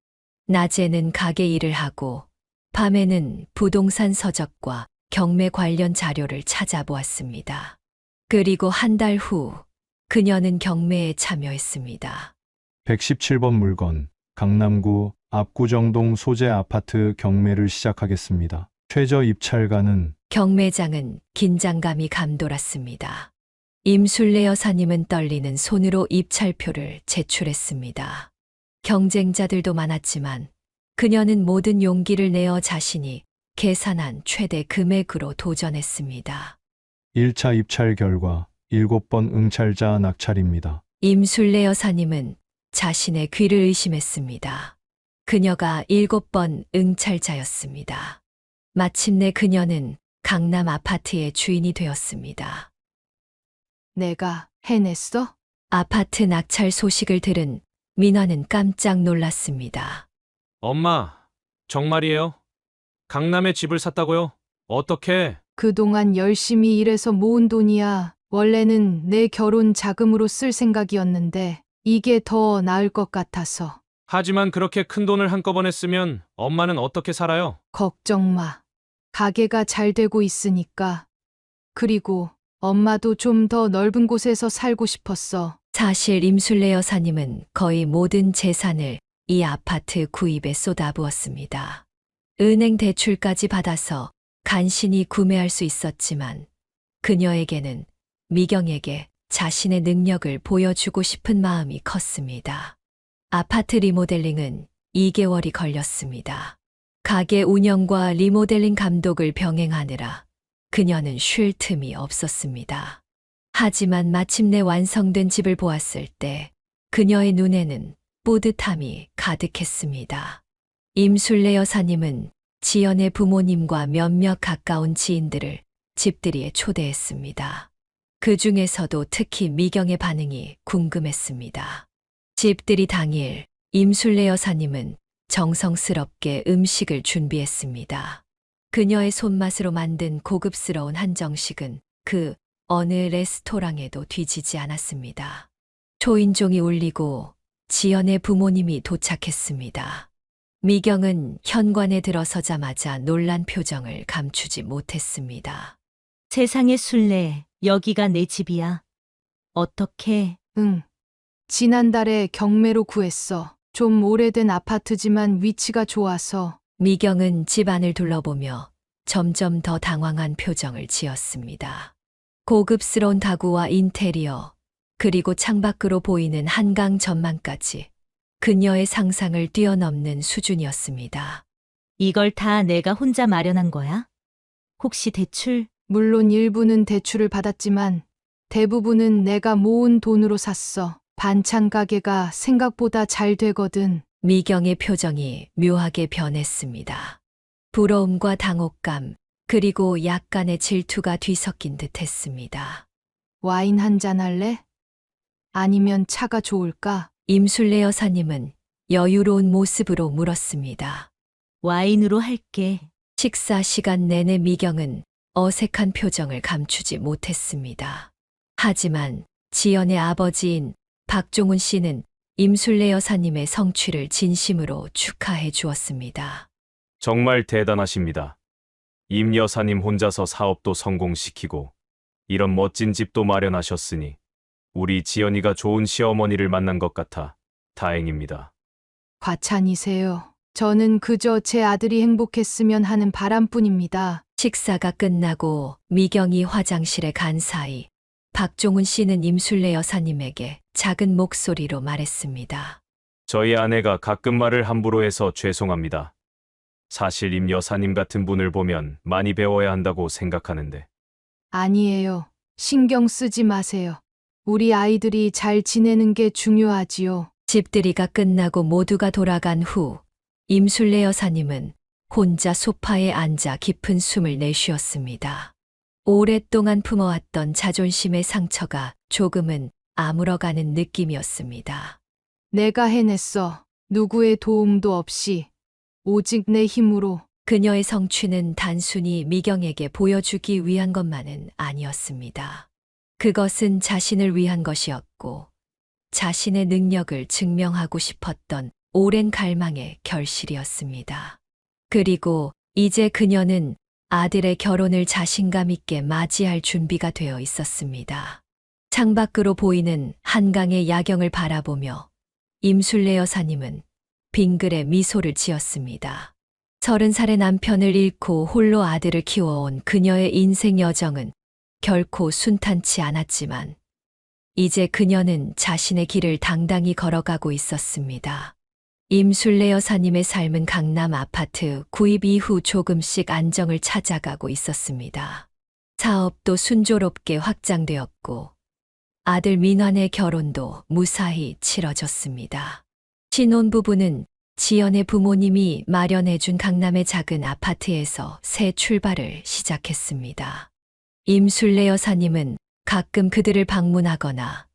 낮에는 가게 일을 하고 밤에는 부동산 서적과 경매 관련 자료를 찾아보았습니다. 그리고 한 달 후 그녀는 경매에 참여했습니다. 117번 물건, 강남구 압구정동 소재 아파트 경매를 시작하겠습니다. 최저 입찰가는 경매장은 긴장감이 감돌았습니다. 임술래 여사님은 떨리는 손으로 입찰표를 제출했습니다. 경쟁자들도 많았지만 그녀는 모든 용기를 내어 자신이 계산한 최대 금액으로 도전했습니다. 1차 입찰 결과 7번 응찰자 낙찰입니다. 임술래 여사님은 자신의 귀를 의심했습니다. 그녀가 7번 응찰자였습니다. 마침내 그녀는 강남 아파트의 주인이 되었습니다. 내가 해냈어? 아파트 낙찰 소식을 들은 민화는 깜짝 놀랐습니다. 엄마, 정말이에요? 강남에 집을 샀다고요? 어떻게? 그동안 열심히 일해서 모은 돈이야. 원래는 내 결혼 자금으로 쓸 생각이었는데 이게 더 나을 것 같아서. 하지만 그렇게 큰 돈을 한꺼번에 쓰면 엄마는 어떻게 살아요? 걱정 마. 가게가 잘 되고 있으니까. 그리고 엄마도 좀 더 넓은 곳에서 살고 싶었어. 사실 임술래 여사님은 거의 모든 재산을 이 아파트 구입에 쏟아부었습니다. 은행 대출까지 받아서 간신히 구매할 수 있었지만 그녀에게는 미경에게 자신의 능력을 보여주고 싶은 마음이 컸습니다. 아파트 리모델링은 2개월이 걸렸습니다. 가게 운영과 리모델링 감독을 병행하느라 그녀는 쉴 틈이 없었습니다. 하지만 마침내 완성된 집을 보았을 때 그녀의 눈에는 뿌듯함이 가득했습니다. 임술래 여사님은 지연의 부모님과 몇몇 가까운 지인들을 집들이에 초대했습니다. 그 중에서도 특히 미경의 반응이 궁금했습니다. 집들이 당일 임술래 여사님은 정성스럽게 음식을 준비했습니다. 그녀의 손맛으로 만든 고급스러운 한정식은 그 어느 레스토랑에도 뒤지지 않았습니다. 초인종이 울리고 지연의 부모님이 도착했습니다. 미경은 현관에 들어서자마자 놀란 표정을 감추지 못했습니다. 세상의 술래, 여기가 내 집이야. 어떻게? 응. 지난달에 경매로 구했어. 좀 오래된 아파트지만 위치가 좋아서. 미경은 집안을 둘러보며 점점 더 당황한 표정을 지었습니다. 고급스러운 가구와 인테리어, 그리고 창밖으로 보이는 한강 전망까지 그녀의 상상을 뛰어넘는 수준이었습니다. 이걸 다 내가 혼자 마련한 거야? 혹시 대출? 물론 일부는 대출을 받았지만 대부분은 내가 모은 돈으로 샀어. 반찬 가게가 생각보다 잘 되거든. 미경의 표정이 묘하게 변했습니다. 부러움과 당혹감, 그리고 약간의 질투가 뒤섞인 듯 했습니다. 와인 한 잔 할래? 아니면 차가 좋을까? 임술래 여사님은 여유로운 모습으로 물었습니다. 와인으로 할게. 식사 시간 내내 미경은 어색한 표정을 감추지 못했습니다. 하지만 지연의 아버지인 박종훈 씨는 임술래 여사님의 성취를 진심으로 축하해 주었습니다. 정말 대단하십니다. 임 여사님 혼자서 사업도 성공시키고 이런 멋진 집도 마련하셨으니 우리 지연이가 좋은 시어머니를 만난 것 같아 다행입니다. 과찬이세요. 저는 그저 제 아들이 행복했으면 하는 바람뿐입니다. 식사가 끝나고 미경이 화장실에 간 사이 박종훈 씨는 임술래 여사님에게 작은 목소리로 말했습니다. 저희 아내가 가끔 말을 함부로 해서 죄송합니다. 사실 임 여사님 같은 분을 보면 많이 배워야 한다고 생각하는데. 아니에요. 신경 쓰지 마세요. 우리 아이들이 잘 지내는 게 중요하지요. 집들이가 끝나고 모두가 돌아간 후 임술래 여사님은 혼자 소파에 앉아 깊은 숨을 내쉬었습니다. 오랫동안 품어왔던 자존심의 상처가 조금은 아물어가는 느낌이었습니다. 내가 해냈어. 누구의 도움도 없이. 오직 내 힘으로. 그녀의 성취는 단순히 미경에게 보여주기 위한 것만은 아니었습니다. 그것은 자신을 위한 것이었고 자신의 능력을 증명하고 싶었던 오랜 갈망의 결실이었습니다. 그리고 이제 그녀는 아들의 결혼을 자신감 있게 맞이할 준비가 되어 있었습니다. 창밖으로 보이는 한강의 야경을 바라보며 임술래 여사님은 빙그레 미소를 지었습니다. 30살의 남편을 잃고 홀로 아들을 키워온 그녀의 인생 여정은 결코 순탄치 않았지만 이제 그녀는 자신의 길을 당당히 걸어가고 있었습니다. 임술래 여사님의 삶은 강남 아파트 구입 이후 조금씩 안정을 찾아가고 있었습니다. 사업도 순조롭게 확장되었고 아들 민환의 결혼도 무사히 치러졌습니다. 신혼부부는 지연의 부모님이 마련해준 강남의 작은 아파트에서 새 출발을 시작했습니다. 임술래 여사님은 가끔 그들을 방문하거나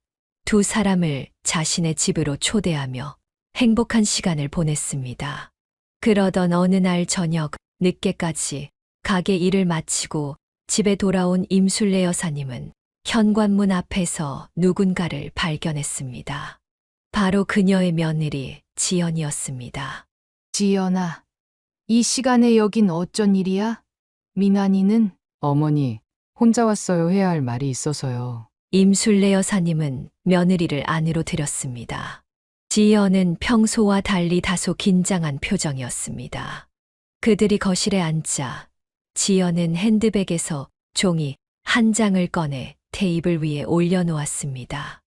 두 사람을 자신의 집으로 초대하며 행복한 시간을 보냈습니다. 그러던 어느 날 저녁 늦게까지 가게 일을 마치고 집에 돌아온 임술래 여사님은 현관문 앞에서 누군가를 발견했습니다. 바로 그녀의 며느리 지연이었습니다. 지연아, 이 시간에 여긴 어쩐 일이야? 민환이는? 어머니, 혼자 왔어요. 해야 할 말이 있어서요. 임술래 여사님은 며느리를 안으로 들였습니다. 지연은 평소와 달리 다소 긴장한 표정이었습니다. 그들이 거실에 앉자 지연은 핸드백에서 종이 한 장을 꺼내 테이블 위에 올려놓았습니다.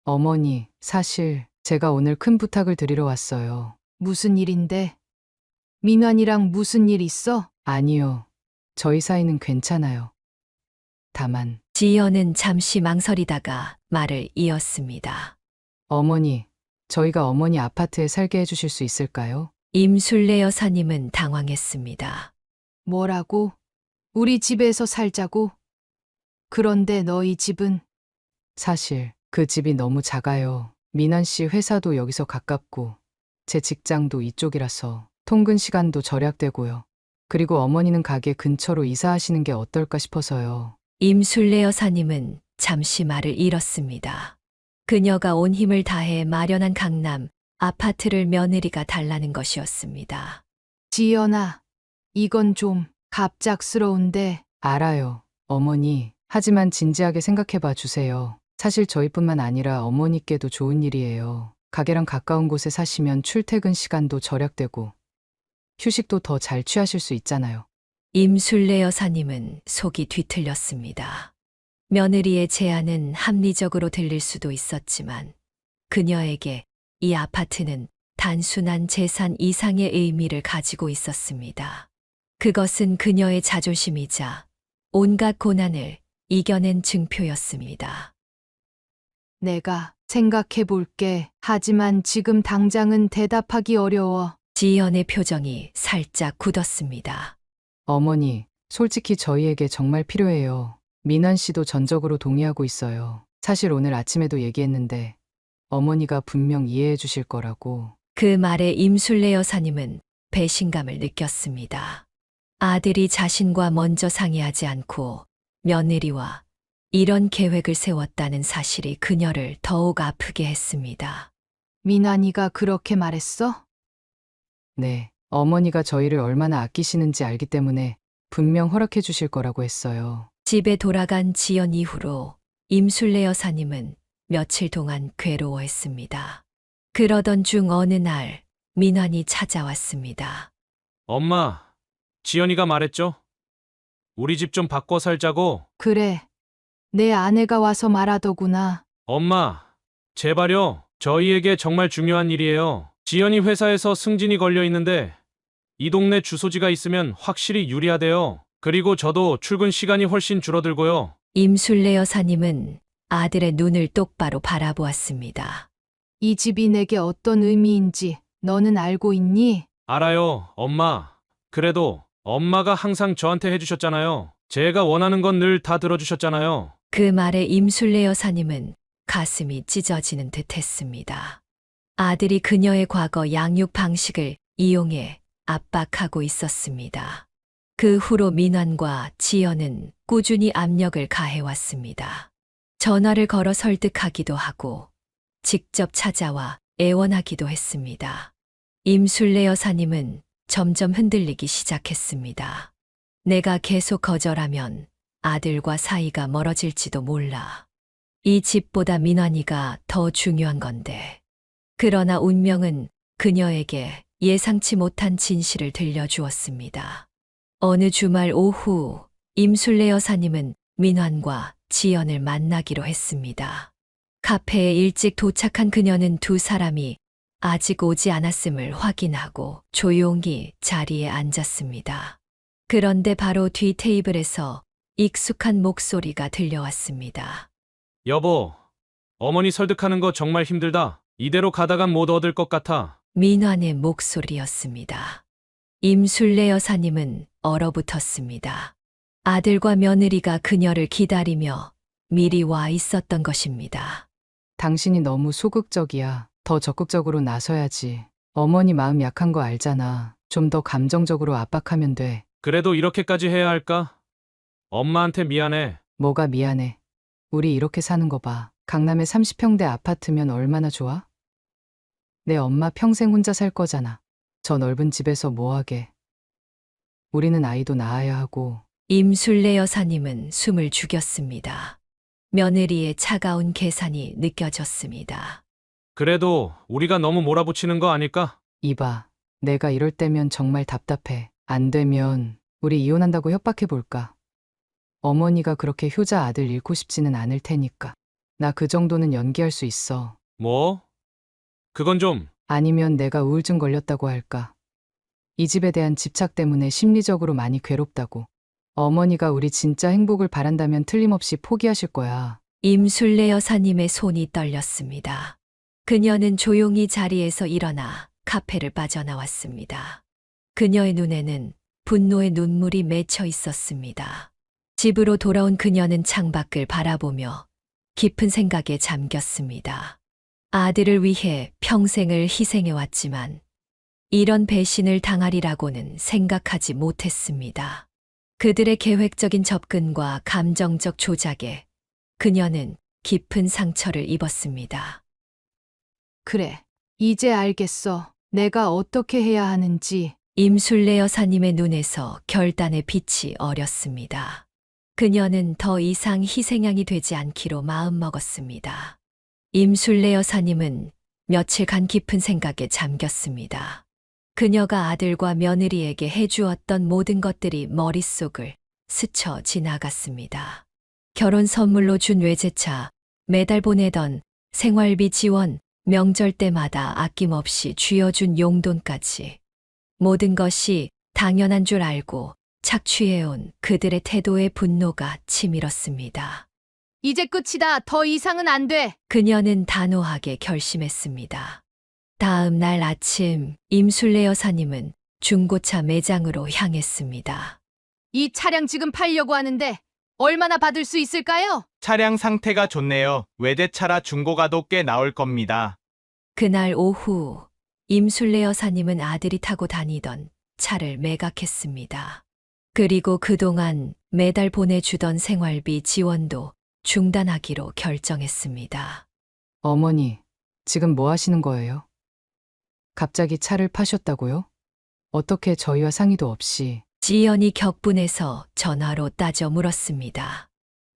어머니, 사실 제가 오늘 큰 부탁을 드리러 왔어요. 무슨 일인데? 민환이랑 무슨 일 있어? 아니요. 저희 사이는 괜찮아요. 다만, 지연은 잠시 망설이다가 말을 이었습니다. 어머니, 저희가 어머니 아파트에 살게 해주실 수 있을까요? 임술래 여사님은 당황했습니다. 뭐라고? 우리 집에서 살자고? 그런데 너희 집은? 사실 그 집이 너무 작아요. 민환 씨 회사도 여기서 가깝고 제 직장도 이쪽이라서 통근 시간도 절약되고요. 그리고 어머니는 가게 근처로 이사하시는 게 어떨까 싶어서요. 임술래 여사님은 잠시 말을 잃었습니다. 그녀가 온 힘을 다해 마련한 강남 아파트를 며느리가 달라는 것이었습니다. 지연아, 이건 좀 갑작스러운데. 알아요, 어머니. 하지만 진지하게 생각해봐 주세요. 사실 저희뿐만 아니라 어머니께도 좋은 일이에요. 가게랑 가까운 곳에 사시면 출퇴근 시간도 절약되고 휴식도 더 잘 취하실 수 있잖아요. 임술래 여사님은 속이 뒤틀렸습니다. 며느리의 제안은 합리적으로 들릴 수도 있었지만 그녀에게 이 아파트는 단순한 재산 이상의 의미를 가지고 있었습니다. 그것은 그녀의 자존심이자 온갖 고난을 이겨낸 증표였습니다. 내가 생각해 볼게. 하지만 지금 당장은 대답하기 어려워. 지연의 표정이 살짝 굳었습니다. 어머니, 솔직히 저희에게 정말 필요해요. 민환 씨도 전적으로 동의하고 있어요. 사실 오늘 아침에도 얘기했는데 어머니가 분명 이해해 주실 거라고. 그 말에 임술래 여사님은 배신감을 느꼈습니다. 아들이 자신과 먼저 상의하지 않고 며느리와 이런 계획을 세웠다는 사실이 그녀를 더욱 아프게 했습니다. 민환이가 그렇게 말했어? 네, 어머니가 저희를 얼마나 아끼시는지 알기 때문에 분명 허락해 주실 거라고 했어요. 집에 돌아간 지연 이후로 임술래 여사님은 며칠 동안 괴로워했습니다. 그러던 중 어느 날 민환이 찾아왔습니다. 엄마, 지연이가 말했죠? 우리 집 좀 바꿔 살자고. 그래. 내 아내가 와서 말하더구나. 엄마, 제발요. 저희에게 정말 중요한 일이에요. 지연이 회사에서 승진이 걸려 있는데 이 동네 주소지가 있으면 확실히 유리하대요. 그리고 저도 출근 시간이 훨씬 줄어들고요. 임술래 여사님은 아들의 눈을 똑바로 바라보았습니다. 이 집이 내게 어떤 의미인지 너는 알고 있니? 알아요, 엄마. 그래도 엄마가 항상 저한테 해주셨잖아요. 제가 원하는 건 늘 다 들어주셨잖아요. 그 말에 임술래 여사님은 가슴이 찢어지는 듯 했습니다. 아들이 그녀의 과거 양육 방식을 이용해 압박하고 있었습니다. 그 후로 민환과 지연은 꾸준히 압력을 가해왔습니다. 전화를 걸어 설득하기도 하고 직접 찾아와 애원하기도 했습니다. 임술래 여사님은 점점 흔들리기 시작했습니다. 내가 계속 거절하면 아들과 사이가 멀어질지도 몰라. 이 집보다 민환이가 더 중요한 건데. 그러나 운명은 그녀에게 예상치 못한 진실을 들려주었습니다. 어느 주말 오후 임술래 여사님은 민환과 지연을 만나기로 했습니다. 카페에 일찍 도착한 그녀는 두 사람이 아직 오지 않았음을 확인하고 조용히 자리에 앉았습니다. 그런데 바로 뒤 테이블에서 익숙한 목소리가 들려왔습니다. 여보, 어머니 설득하는 거 정말 힘들다. 이대로 가다간 못 얻을 것 같아. 민환의 목소리였습니다. 임술래 여사님은 얼어붙었습니다. 아들과 며느리가 그녀를 기다리며 미리 와 있었던 것입니다. 당신이 너무 소극적이야. 더 적극적으로 나서야지. 어머니 마음 약한 거 알잖아. 좀 더 감정적으로 압박하면 돼. 그래도 이렇게까지 해야 할까? 엄마한테 미안해. 뭐가 미안해. 우리 이렇게 사는 거 봐. 강남에 30평대 아파트면 얼마나 좋아? 내 엄마 평생 혼자 살 거잖아. 저 넓은 집에서 뭐 하게. 우리는 아이도 낳아야 하고. 임술래 여사님은 숨을 죽였습니다. 며느리의 차가운 계산이 느껴졌습니다. 그래도 우리가 너무 몰아붙이는 거 아닐까? 이봐, 내가 이럴 때면 정말 답답해. 안 되면 우리 이혼한다고 협박해 볼까? 어머니가 그렇게 효자 아들 잃고 싶지는 않을 테니까. 나 그 정도는 연기할 수 있어. 뭐? 그건 좀. 아니면 내가 우울증 걸렸다고 할까? 이 집에 대한 집착 때문에 심리적으로 많이 괴롭다고. 어머니가 우리 진짜 행복을 바란다면 틀림없이 포기하실 거야. 임술래 여사님의 손이 떨렸습니다. 그녀는 조용히 자리에서 일어나 카페를 빠져나왔습니다. 그녀의 눈에는 분노의 눈물이 맺혀 있었습니다. 집으로 돌아온 그녀는 창밖을 바라보며 깊은 생각에 잠겼습니다. 아들을 위해 평생을 희생해왔지만 이런 배신을 당하리라고는 생각하지 못했습니다. 그들의 계획적인 접근과 감정적 조작에 그녀는 깊은 상처를 입었습니다. 그래, 이제 알겠어. 내가 어떻게 해야 하는지. 임술래 여사님의 눈에서 결단의 빛이 어렸습니다. 그녀는 더 이상 희생양이 되지 않기로 마음먹었습니다. 임술래 여사님은 며칠간 깊은 생각에 잠겼습니다. 그녀가 아들과 며느리에게 해주었던 모든 것들이 머릿속을 스쳐 지나갔습니다. 결혼 선물로 준 외제차, 매달 보내던 생활비 지원, 명절 때마다 아낌없이 쥐어준 용돈까지. 모든 것이 당연한 줄 알고 착취해온 그들의 태도에 분노가 치밀었습니다. 이제 끝이다. 더 이상은 안 돼. 그녀는 단호하게 결심했습니다. 다음 날 아침 임술래 여사님은 중고차 매장으로 향했습니다. 이 차량 지금 팔려고 하는데 얼마나 받을 수 있을까요? 차량 상태가 좋네요. 외제차라 중고가도 꽤 나올 겁니다. 그날 오후 임술래 여사님은 아들이 타고 다니던 차를 매각했습니다. 그리고 그동안 매달 보내주던 생활비 지원도 중단하기로 결정했습니다. 어머니, 지금 뭐 하시는 거예요? 갑자기 차를 파셨다고요? 어떻게 저희와 상의도 없이. 지연이 격분해서 전화로 따져 물었습니다.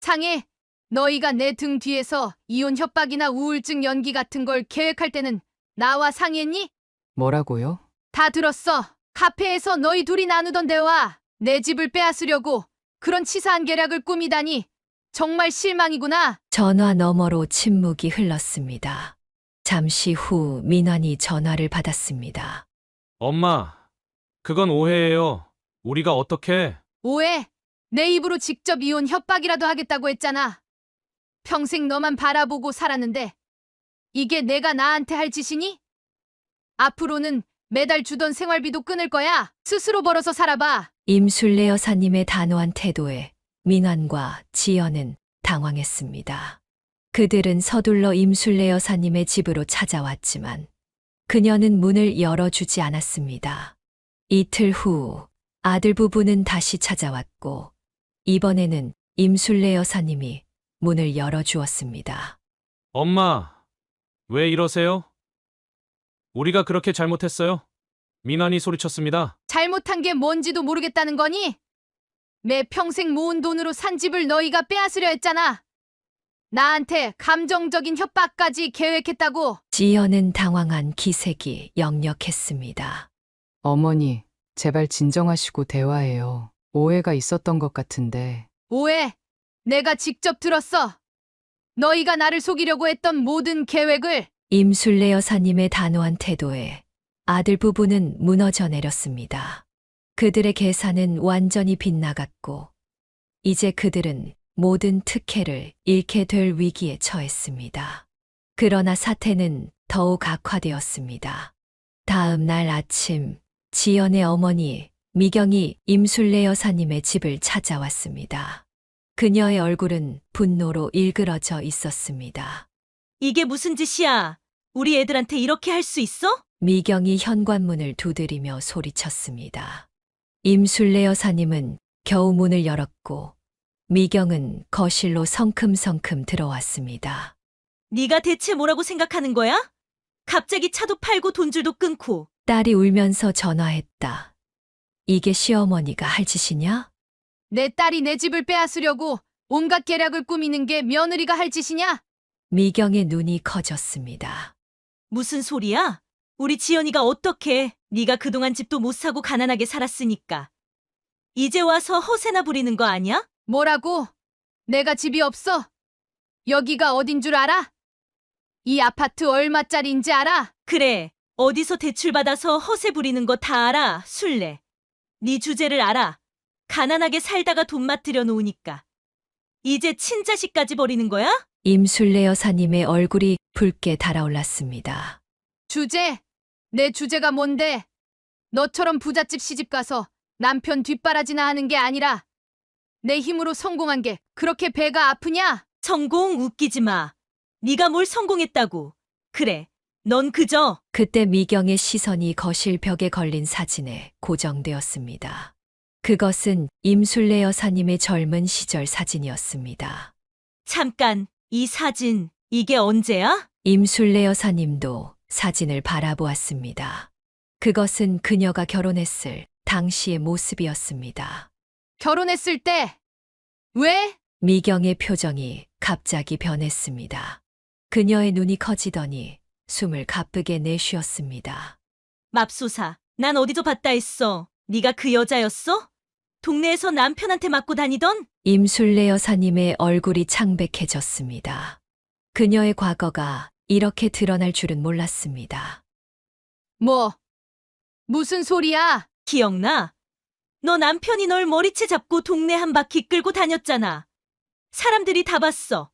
상해, 너희가 내 등 뒤에서 이혼 협박이나 우울증 연기 같은 걸 계획할 때는 나와 상의했니? 뭐라고요? 다 들었어. 카페에서 너희 둘이 나누던 대화. 내 집을 빼앗으려고 그런 치사한 계략을 꾸미다니. 정말 실망이구나. 전화 너머로 침묵이 흘렀습니다. 잠시 후 민환이 전화를 받았습니다. 엄마, 그건 오해예요. 우리가 어떻게? 오해. 내 입으로 직접 이혼 협박이라도 하겠다고 했잖아. 평생 너만 바라보고 살았는데 이게 내가 나한테 할 짓이니? 앞으로는 매달 주던 생활비도 끊을 거야. 스스로 벌어서 살아봐. 임술래 여사님의 단호한 태도에 민환과 지연은 당황했습니다. 그들은 서둘러 임술래 여사님의 집으로 찾아왔지만 그녀는 문을 열어주지 않았습니다. 이틀 후 아들 부부는 다시 찾아왔고 이번에는 임술래 여사님이 문을 열어주었습니다. 엄마, 왜 이러세요? 우리가 그렇게 잘못했어요? 민환이 소리쳤습니다. 잘못한 게 뭔지도 모르겠다는 거니? 내 평생 모은 돈으로 산 집을 너희가 빼앗으려 했잖아. 나한테 감정적인 협박까지 계획했다고. 지연은 당황한 기색이 역력했습니다. 어머니, 제발 진정하시고 대화해요. 오해가 있었던 것 같은데. 오해. 내가 직접 들었어. 너희가 나를 속이려고 했던 모든 계획을. 임술래 여사님의 단호한 태도에 아들 부부는 무너져 내렸습니다. 그들의 계산은 완전히 빗나갔고 이제 그들은 모든 특혜를 잃게 될 위기에 처했습니다. 그러나 사태는 더욱 악화되었습니다. 다음 날 아침 지연의 어머니 미경이 임술래 여사님의 집을 찾아왔습니다. 그녀의 얼굴은 분노로 일그러져 있었습니다. 이게 무슨 짓이야? 우리 애들한테 이렇게 할 수 있어? 미경이 현관문을 두드리며 소리쳤습니다. 임술래 여사님은 겨우 문을 열었고 미경은 거실로 성큼성큼 들어왔습니다. 네가 대체 뭐라고 생각하는 거야? 갑자기 차도 팔고 돈줄도 끊고. 딸이 울면서 전화했다. 이게 시어머니가 할 짓이냐? 내 딸이 내 집을 빼앗으려고 온갖 계략을 꾸미는 게 며느리가 할 짓이냐? 미경의 눈이 커졌습니다. 무슨 소리야? 우리 지연이가 어떻게 네가 그동안 집도 못 사고 가난하게 살았으니까. 이제 와서 허세나 부리는 거 아니야? 뭐라고? 내가 집이 없어? 여기가 어딘 줄 알아? 이 아파트 얼마짜리인지 알아? 그래, 어디서 대출받아서 허세 부리는 거 다 알아, 술래. 네 주제를 알아. 가난하게 살다가 돈맛 들여놓으니까. 이제 친자식까지 버리는 거야? 임술래 여사님의 얼굴이 붉게 달아올랐습니다. 주제? 내 주제가 뭔데? 너처럼 부잣집 시집 가서 남편 뒷바라지나 하는 게 아니라 내 힘으로 성공한 게 그렇게 배가 아프냐? 성공 웃기지 마. 네가 뭘 성공했다고. 그래, 넌 그저. 그때 미경의 시선이 거실 벽에 걸린 사진에 고정되었습니다. 그것은 임술래 여사님의 젊은 시절 사진이었습니다. 잠깐, 이 사진, 이게 언제야? 임술래 여사님도 사진을 바라보았습니다. 그것은 그녀가 결혼했을 당시의 모습이었습니다. 결혼했을 때 왜? 미경의 표정이 갑자기 변했습니다. 그녀의 눈이 커지더니 숨을 가쁘게 내쉬었습니다. 맙소사, 난 어디서 봤다 했어. 네가 그 여자였어? 동네에서 남편한테 맞고 다니던? 임술래 여사님의 얼굴이 창백해졌습니다. 그녀의 과거가 이렇게 드러날 줄은 몰랐습니다. 뭐? 무슨 소리야? 기억나? 너 남편이 널 머리채 잡고 동네 한 바퀴 끌고 다녔잖아. 사람들이 다 봤어.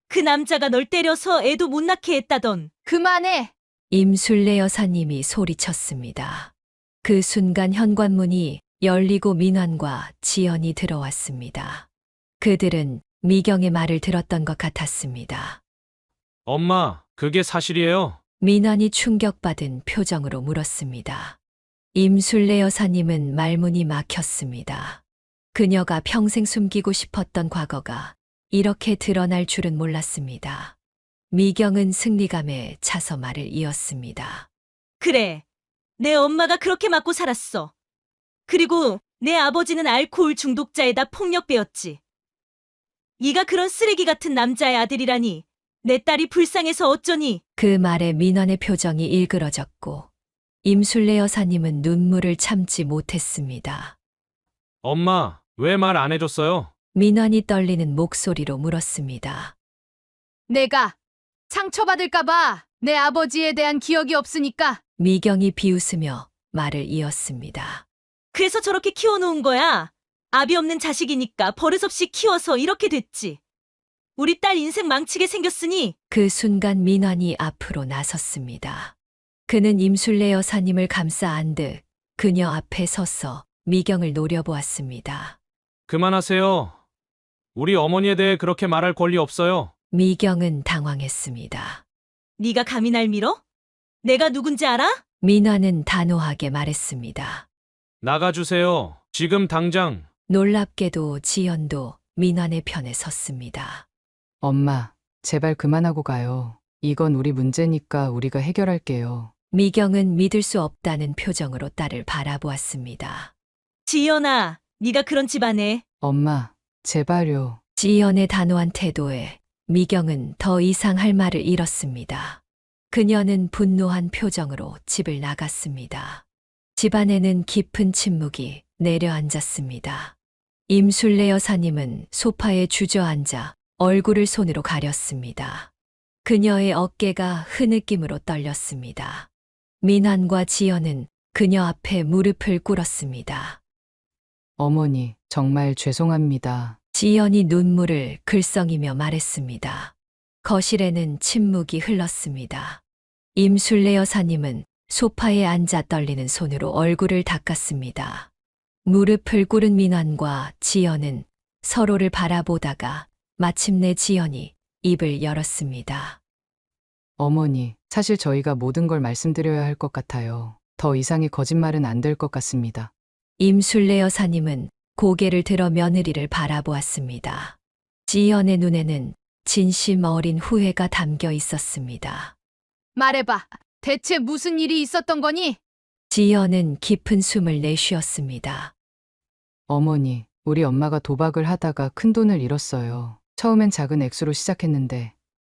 그 남자가 널 때려서 애도 못 낳게 했다던. 그만해! 임술래 여사님이 소리쳤습니다. 그 순간 현관문이 열리고 민환과 지연이 들어왔습니다. 그들은 미경의 말을 들었던 것 같았습니다. 엄마, 그게 사실이에요? 민환이 충격받은 표정으로 물었습니다. 임술래 여사님은 말문이 막혔습니다. 그녀가 평생 숨기고 싶었던 과거가 이렇게 드러날 줄은 몰랐습니다. 미경은 승리감에 차서 말을 이었습니다. 그래, 내 엄마가 그렇게 맞고 살았어. 그리고 내 아버지는 알코올 중독자에다 폭력배였지. 네가 그런 쓰레기 같은 남자의 아들이라니. 내 딸이 불쌍해서 어쩌니. 그 말에 민환의 표정이 일그러졌고 임술래 여사님은 눈물을 참지 못했습니다. 엄마, 왜 말 안 해줬어요? 민환이 떨리는 목소리로 물었습니다. 내가 상처받을까봐 내 아버지에 대한 기억이 없으니까. 미경이 비웃으며 말을 이었습니다. 그래서 저렇게 키워놓은 거야. 압이 없는 자식이니까 버릇없이 키워서 이렇게 됐지. 우리 딸 인생 망치게 생겼으니. 그 순간 민환이 앞으로 나섰습니다. 그는 임술래 여사님을 감싸 안듯 그녀 앞에 서서 미경을 노려보았습니다. 그만하세요. 우리 어머니에 대해 그렇게 말할 권리 없어요. 미경은 당황했습니다. 네가 감히 날 밀어? 내가 누군지 알아? 민환은 단호하게 말했습니다. 나가주세요. 지금 당장. 놀랍게도 지연도 민환의 편에 섰습니다. 엄마, 제발 그만하고 가요. 이건 우리 문제니까 우리가 해결할게요. 미경은 믿을 수 없다는 표정으로 딸을 바라보았습니다. 지연아, 네가 그런 집안에. 엄마, 제발요. 지연의 단호한 태도에 미경은 더 이상 할 말을 잃었습니다. 그녀는 분노한 표정으로 집을 나갔습니다. 집안에는 깊은 침묵이 내려앉았습니다. 임술래 여사님은 소파에 주저앉아 얼굴을 손으로 가렸습니다. 그녀의 어깨가 흐느낌으로 떨렸습니다. 민환과 지연은 그녀 앞에 무릎을 꿇었습니다. 어머니, 정말 죄송합니다. 지연이 눈물을 글썽이며 말했습니다. 거실에는 침묵이 흘렀습니다. 임술래 여사님은 소파에 앉아 떨리는 손으로 얼굴을 닦았습니다. 무릎을 꿇은 민환과 지연은 서로를 바라보다가 마침내 지연이 입을 열었습니다. 어머니, 사실 저희가 모든 걸 말씀드려야 할 것 같아요. 더 이상의 거짓말은 안 될 것 같습니다. 임술래 여사님은 고개를 들어 며느리를 바라보았습니다. 지연의 눈에는 진심 어린 후회가 담겨 있었습니다. 말해봐. 대체 무슨 일이 있었던 거니? 지연은 깊은 숨을 내쉬었습니다. 어머니, 우리 엄마가 도박을 하다가 큰 돈을 잃었어요. 처음엔 작은 액수로 시작했는데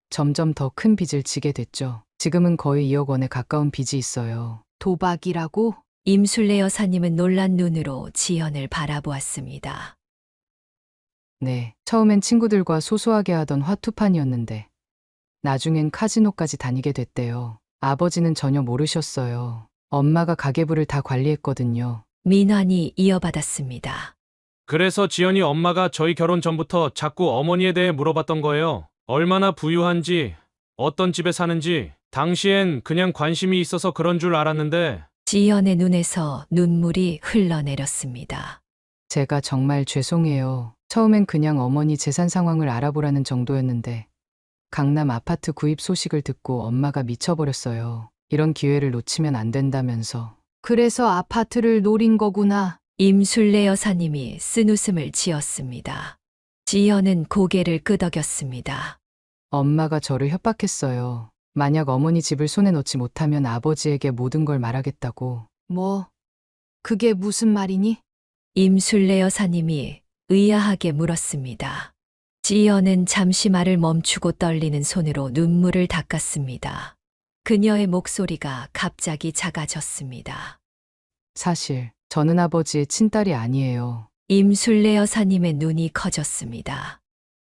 점점 더 큰 빚을 지게 됐죠. 지금은 거의 2억 원에 가까운 빚이 있어요. 도박이라고? 임술래 여사님은 놀란 눈으로 지연을 바라보았습니다. 네, 처음엔 친구들과 소소하게 하던 화투판이었는데 나중엔 카지노까지 다니게 됐대요. 아버지는 전혀 모르셨어요. 엄마가 가계부를 다 관리했거든요. 민환이 이어받았습니다. 그래서 지연이 엄마가 저희 결혼 전부터 자꾸 어머니에 대해 물어봤던 거예요. 얼마나 부유한지, 어떤 집에 사는지. 당시엔 그냥 관심이 있어서 그런 줄 알았는데. 지연의 눈에서 눈물이 흘러내렸습니다. 제가 정말 죄송해요. 처음엔 그냥 어머니 재산 상황을 알아보라는 정도였는데 강남 아파트 구입 소식을 듣고 엄마가 미쳐버렸어요. 이런 기회를 놓치면 안 된다면서. 그래서 아파트를 노린 거구나. 임술래 여사님이 쓴웃음을 지었습니다. 지연은 고개를 끄덕였습니다. 엄마가 저를 협박했어요. 만약 어머니 집을 손에 넣지 못하면 아버지에게 모든 걸 말하겠다고. 뭐? 그게 무슨 말이니? 임술래 여사님이 의아하게 물었습니다. 지연은 잠시 말을 멈추고 떨리는 손으로 눈물을 닦았습니다. 그녀의 목소리가 갑자기 작아졌습니다. 사실 저는 아버지의 친딸이 아니에요. 임술래 여사님의 눈이 커졌습니다.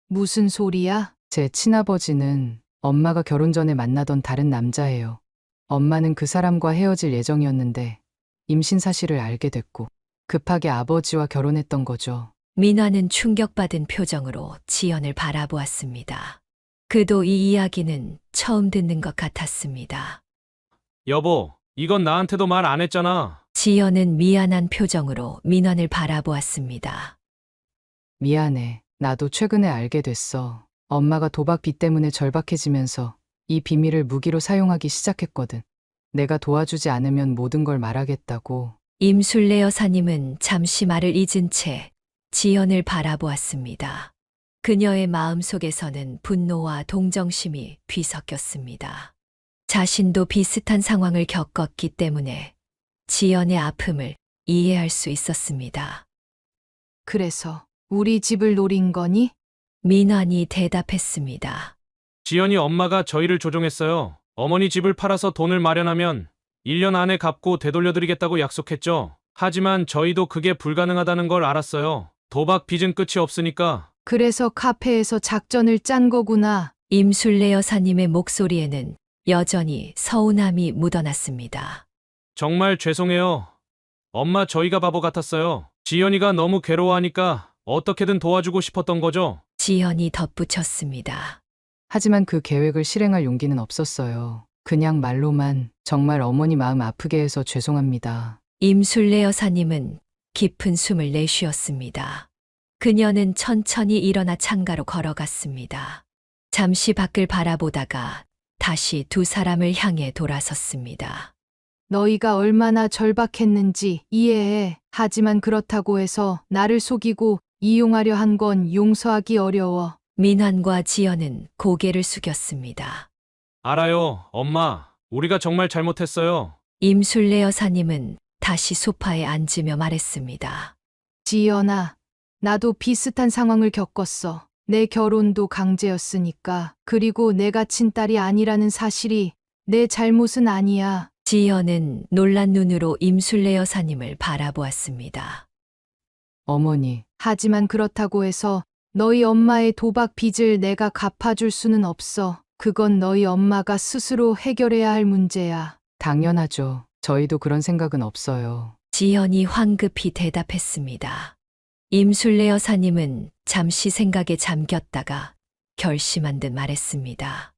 무슨 소리야? 제 친아버지는 엄마가 결혼 전에 만나던 다른 남자예요. 엄마는 그 사람과 헤어질 예정이었는데 임신 사실을 알게 됐고 급하게 아버지와 결혼했던 거죠. 민화는 충격받은 표정으로 지연을 바라보았습니다. 그도 이 이야기는 처음 듣는 것 같았습니다. 여보, 이건 나한테도 말 안 했잖아. 지연은 미안한 표정으로 민환을 바라보았습니다. 미안해. 나도 최근에 알게 됐어. 엄마가 도박 빚 때문에 절박해지면서 이 비밀을 무기로 사용하기 시작했거든. 내가 도와주지 않으면 모든 걸 말하겠다고. 임술래 여사님은 잠시 말을 잊은 채 지연을 바라보았습니다. 그녀의 마음속에서는 분노와 동정심이 뒤섞였습니다. 자신도 비슷한 상황을 겪었기 때문에 지연의 아픔을 이해할 수 있었습니다. 그래서 우리 집을 노린 거니? 민환이 대답했습니다. 지연이 엄마가 저희를 조종했어요. 어머니 집을 팔아서 돈을 마련하면 1년 안에 갚고 되돌려드리겠다고 약속했죠. 하지만 저희도 그게 불가능하다는 걸 알았어요. 도박 빚은 끝이 없으니까. 그래서 카페에서 작전을 짠 거구나. 임술래 여사님의 목소리에는 여전히 서운함이 묻어났습니다. 정말 죄송해요. 엄마 저희가 바보 같았어요. 지연이가 너무 괴로워하니까 어떻게든 도와주고 싶었던 거죠. 지연이 덧붙였습니다. 하지만 그 계획을 실행할 용기는 없었어요. 그냥 말로만 정말 어머니 마음 아프게 해서 죄송합니다. 임술래 여사님은 깊은 숨을 내쉬었습니다. 그녀는 천천히 일어나 창가로 걸어갔습니다. 잠시 밖을 바라보다가 다시 두 사람을 향해 돌아섰습니다. 너희가 얼마나 절박했는지 이해해. 하지만 그렇다고 해서 나를 속이고 이용하려 한 건 용서하기 어려워. 민환과 지연은 고개를 숙였습니다. 알아요, 엄마. 우리가 정말 잘못했어요. 임술래 여사님은 다시 소파에 앉으며 말했습니다. 지연아, 나도 비슷한 상황을 겪었어. 내 결혼도 강제였으니까. 그리고 내가 친딸이 아니라는 사실이 내 잘못은 아니야. 지연은 놀란 눈으로 임술래 여사님을 바라보았습니다. 어머니, 하지만 그렇다고 해서 너희 엄마의 도박 빚을 내가 갚아줄 수는 없어. 그건 너희 엄마가 스스로 해결해야 할 문제야. 당연하죠. 저희도 그런 생각은 없어요. 지연이 황급히 대답했습니다. 임술래 여사님은 잠시 생각에 잠겼다가 결심한 듯 말했습니다.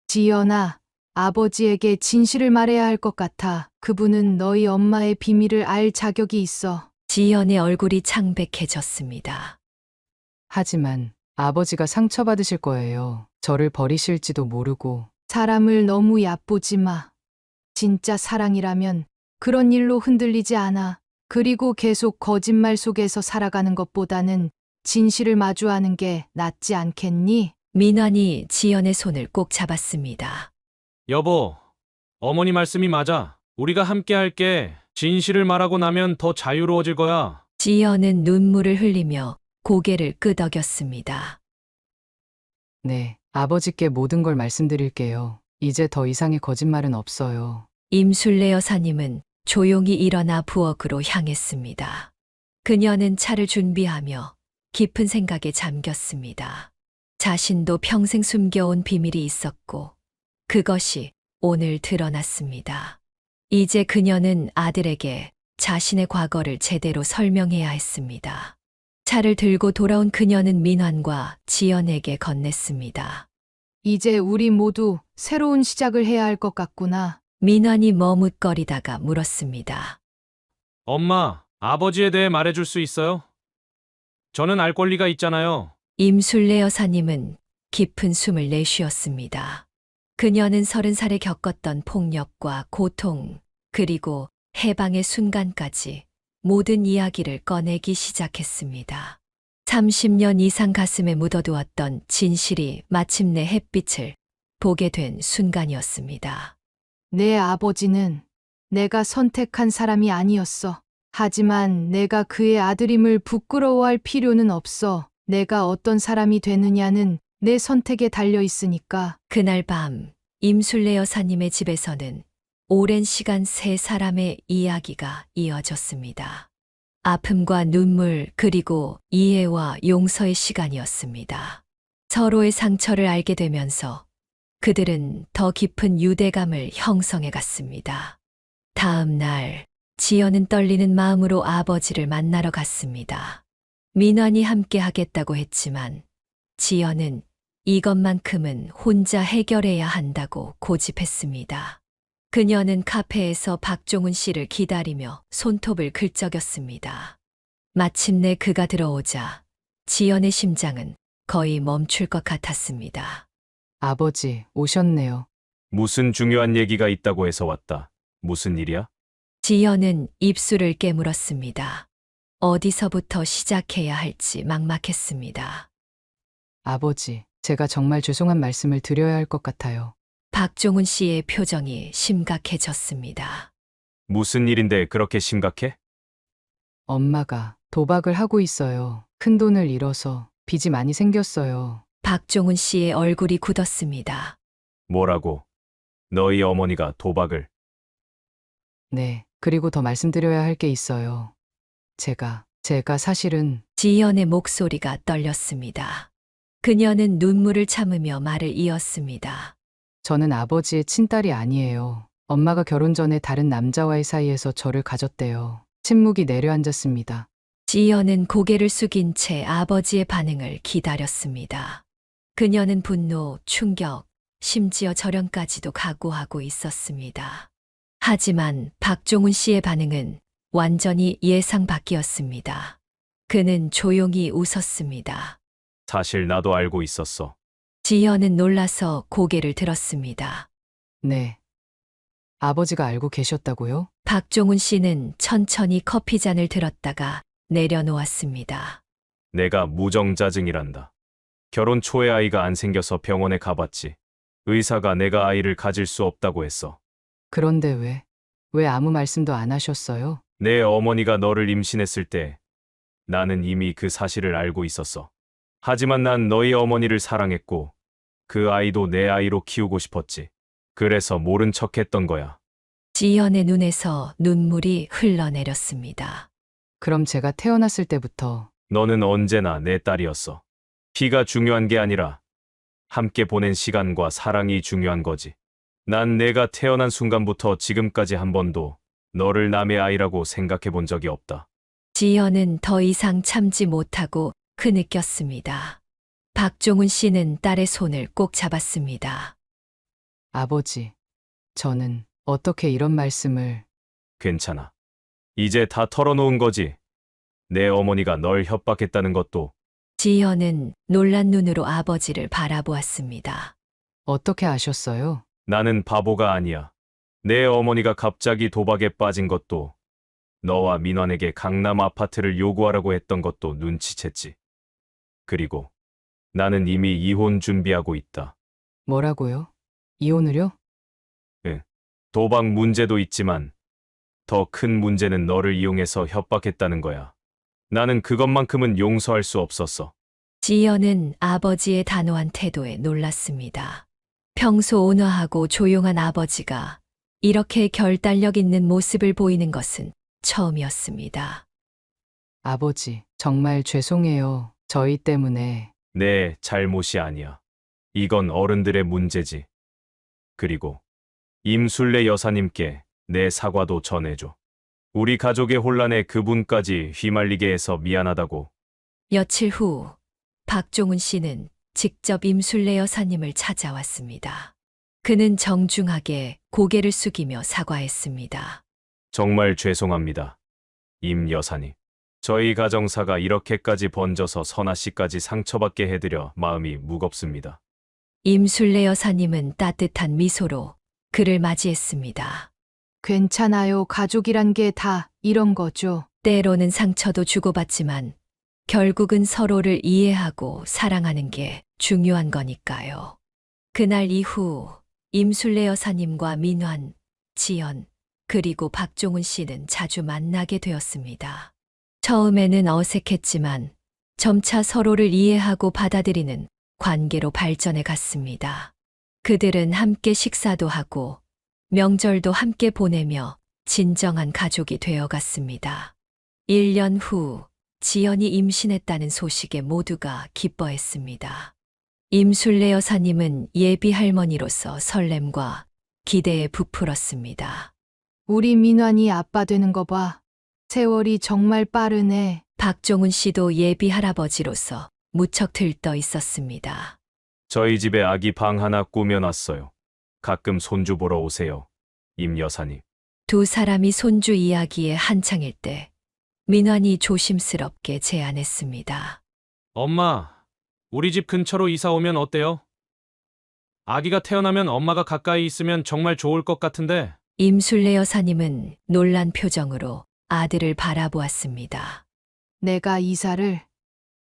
지연아, 아버지에게 진실을 말해야 할 것 같아. 그분은 너희 엄마의 비밀을 알 자격이 있어. 지연의 얼굴이 창백해졌습니다. 하지만 아버지가 상처받으실 거예요. 저를 버리실지도 모르고. 사람을 너무 얕보지 마. 진짜 사랑이라면 그런 일로 흔들리지 않아. 그리고 계속 거짓말 속에서 살아가는 것보다는 진실을 마주하는 게 낫지 않겠니? 민환이 지연의 손을 꼭 잡았습니다. 여보, 어머니 말씀이 맞아. 우리가 함께 할게. 진실을 말하고 나면 더 자유로워질 거야. 지연은 눈물을 흘리며 고개를 끄덕였습니다. 네, 아버지께 모든 걸 말씀드릴게요. 이제 더 이상의 거짓말은 없어요. 임술래 여사님은 조용히 일어나 부엌으로 향했습니다. 그녀는 차를 준비하며 깊은 생각에 잠겼습니다. 자신도 평생 숨겨온 비밀이 있었고 그것이 오늘 드러났습니다. 이제 그녀는 아들에게 자신의 과거를 제대로 설명해야 했습니다. 차를 들고 돌아온 그녀는 민환과 지연에게 건넸습니다. 이제 우리 모두 새로운 시작을 해야 할 것 같구나. 민환이 머뭇거리다가 물었습니다. 엄마, 아버지에 대해 말해줄 수 있어요? 저는 알 권리가 있잖아요. 임술래 여사님은 깊은 숨을 내쉬었습니다. 그녀는 30살에 겪었던 폭력과 고통, 그리고 해방의 순간까지 모든 이야기를 꺼내기 시작했습니다. 30년 이상 가슴에 묻어두었던 진실이 마침내 햇빛을 보게 된 순간이었습니다. 내 아버지는 내가 선택한 사람이 아니었어. 하지만 내가 그의 아들임을 부끄러워할 필요는 없어. 내가 어떤 사람이 되느냐는 내 선택에 달려 있으니까. 그날 밤 임술래 여사님의 집에서는 오랜 시간 세 사람의 이야기가 이어졌습니다. 아픔과 눈물 그리고 이해와 용서의 시간이었습니다. 서로의 상처를 알게 되면서 그들은 더 깊은 유대감을 형성해 갔습니다. 다음 날 지연은 떨리는 마음으로 아버지를 만나러 갔습니다. 민환이 함께 하겠다고 했지만 지연은 이것만큼은 혼자 해결해야 한다고 고집했습니다. 그녀는 카페에서 박종훈 씨를 기다리며 손톱을 긁적였습니다. 마침내 그가 들어오자 지연의 심장은 거의 멈출 것 같았습니다. 아버지, 오셨네요. 무슨 중요한 얘기가 있다고 해서 왔다. 무슨 일이야? 지연은 입술을 깨물었습니다. 어디서부터 시작해야 할지 막막했습니다. 아버지, 제가 정말 죄송한 말씀을 드려야 할 것 같아요. 박종훈 씨의 표정이 심각해졌습니다. 무슨 일인데 그렇게 심각해? 엄마가 도박을 하고 있어요. 큰 돈을 잃어서 빚이 많이 생겼어요. 박종훈 씨의 얼굴이 굳었습니다. 뭐라고? 너희 어머니가 도박을? 네, 그리고 더 말씀드려야 할 게 있어요. 제가 사실은 지연의 목소리가 떨렸습니다. 그녀는 눈물을 참으며 말을 이었습니다. 저는 아버지의 친딸이 아니에요. 엄마가 결혼 전에 다른 남자와의 사이에서 저를 가졌대요. 침묵이 내려앉았습니다. 지연은 고개를 숙인 채 아버지의 반응을 기다렸습니다. 그녀는 분노, 충격, 심지어 절연까지도 각오하고 있었습니다. 하지만 박종훈 씨의 반응은 완전히 예상 밖이었습니다. 그는 조용히 웃었습니다. 사실 나도 알고 있었어. 지연은 놀라서 고개를 들었습니다. 네. 아버지가 알고 계셨다고요? 박종훈 씨는 천천히 커피잔을 들었다가 내려놓았습니다. 내가 무정자증이란다. 결혼 초에 아이가 안 생겨서 병원에 가봤지. 의사가 내가 아이를 가질 수 없다고 했어. 그런데 왜 아무 말씀도 안 하셨어요? 내 어머니가 너를 임신했을 때 나는 이미 그 사실을 알고 있었어. 하지만 난 너희 어머니를 사랑했고 그 아이도 내 아이로 키우고 싶었지. 그래서 모른 척했던 거야. 지연의 눈에서 눈물이 흘러내렸습니다. 그럼 제가 태어났을 때부터 너는 언제나 내 딸이었어. 피가 중요한 게 아니라 함께 보낸 시간과 사랑이 중요한 거지. 난 내가 태어난 순간부터 지금까지 한 번도 너를 남의 아이라고 생각해 본 적이 없다. 지연은 더 이상 참지 못하고 흐느꼈습니다. 박종훈 씨는 딸의 손을 꼭 잡았습니다. 아버지, 저는 어떻게 이런 말씀을... 괜찮아. 이제 다 털어놓은 거지. 내 어머니가 널 협박했다는 것도. 지연은 놀란 눈으로 아버지를 바라보았습니다. 어떻게 아셨어요? 나는 바보가 아니야. 내 어머니가 갑자기 도박에 빠진 것도, 너와 민환에게 강남 아파트를 요구하라고 했던 것도 눈치챘지. 그리고 나는 이미 이혼 준비하고 있다. 뭐라고요? 이혼을요? 응. 도박 문제도 있지만 더 큰 문제는 너를 이용해서 협박했다는 거야. 나는 그것만큼은 용서할 수 없었어. 지연은 아버지의 단호한 태도에 놀랐습니다. 평소 온화하고 조용한 아버지가 이렇게 결단력 있는 모습을 보이는 것은 처음이었습니다. 아버지, 정말 죄송해요. 저희 때문에. 내 잘못이 아니야. 이건 어른들의 문제지. 그리고 임술래 여사님께 내 사과도 전해줘. 우리 가족의 혼란에 그분까지 휘말리게 해서 미안하다고. 며칠 후 박종훈 씨는 직접 임술래 여사님을 찾아왔습니다. 그는 정중하게 고개를 숙이며 사과했습니다. 정말 죄송합니다. 임 여사님. 저희 가정사가 이렇게까지 번져서 선아 씨까지 상처받게 해드려 마음이 무겁습니다. 임술래 여사님은 따뜻한 미소로 그를 맞이했습니다. 괜찮아요. 가족이란 게 다 이런 거죠. 때로는 상처도 주고받지만 결국은 서로를 이해하고 사랑하는 게 중요한 거니까요. 그날 이후 임술래 여사님과 민환, 지연, 그리고 박종훈 씨는 자주 만나게 되었습니다. 처음에는 어색했지만 점차 서로를 이해하고 받아들이는 관계로 발전해 갔습니다. 그들은 함께 식사도 하고 명절도 함께 보내며 진정한 가족이 되어 갔습니다. 1년 후 지연이 임신했다는 소식에 모두가 기뻐했습니다. 임술래 여사님은 예비 할머니로서 설렘과 기대에 부풀었습니다. 우리 민환이 아빠 되는 거 봐. 세월이 정말 빠르네. 박종훈 씨도 예비 할아버지로서 무척 들떠 있었습니다. 저희 집에 아기 방 하나 꾸며놨어요. 가끔 손주 보러 오세요. 임 여사님. 두 사람이 손주 이야기에 한창일 때 민환이 조심스럽게 제안했습니다. 엄마, 우리 집 근처로 이사 오면 어때요? 아기가 태어나면 엄마가 가까이 있으면 정말 좋을 것 같은데. 임술래 여사님은 놀란 표정으로 아들을 바라보았습니다. 내가 이사를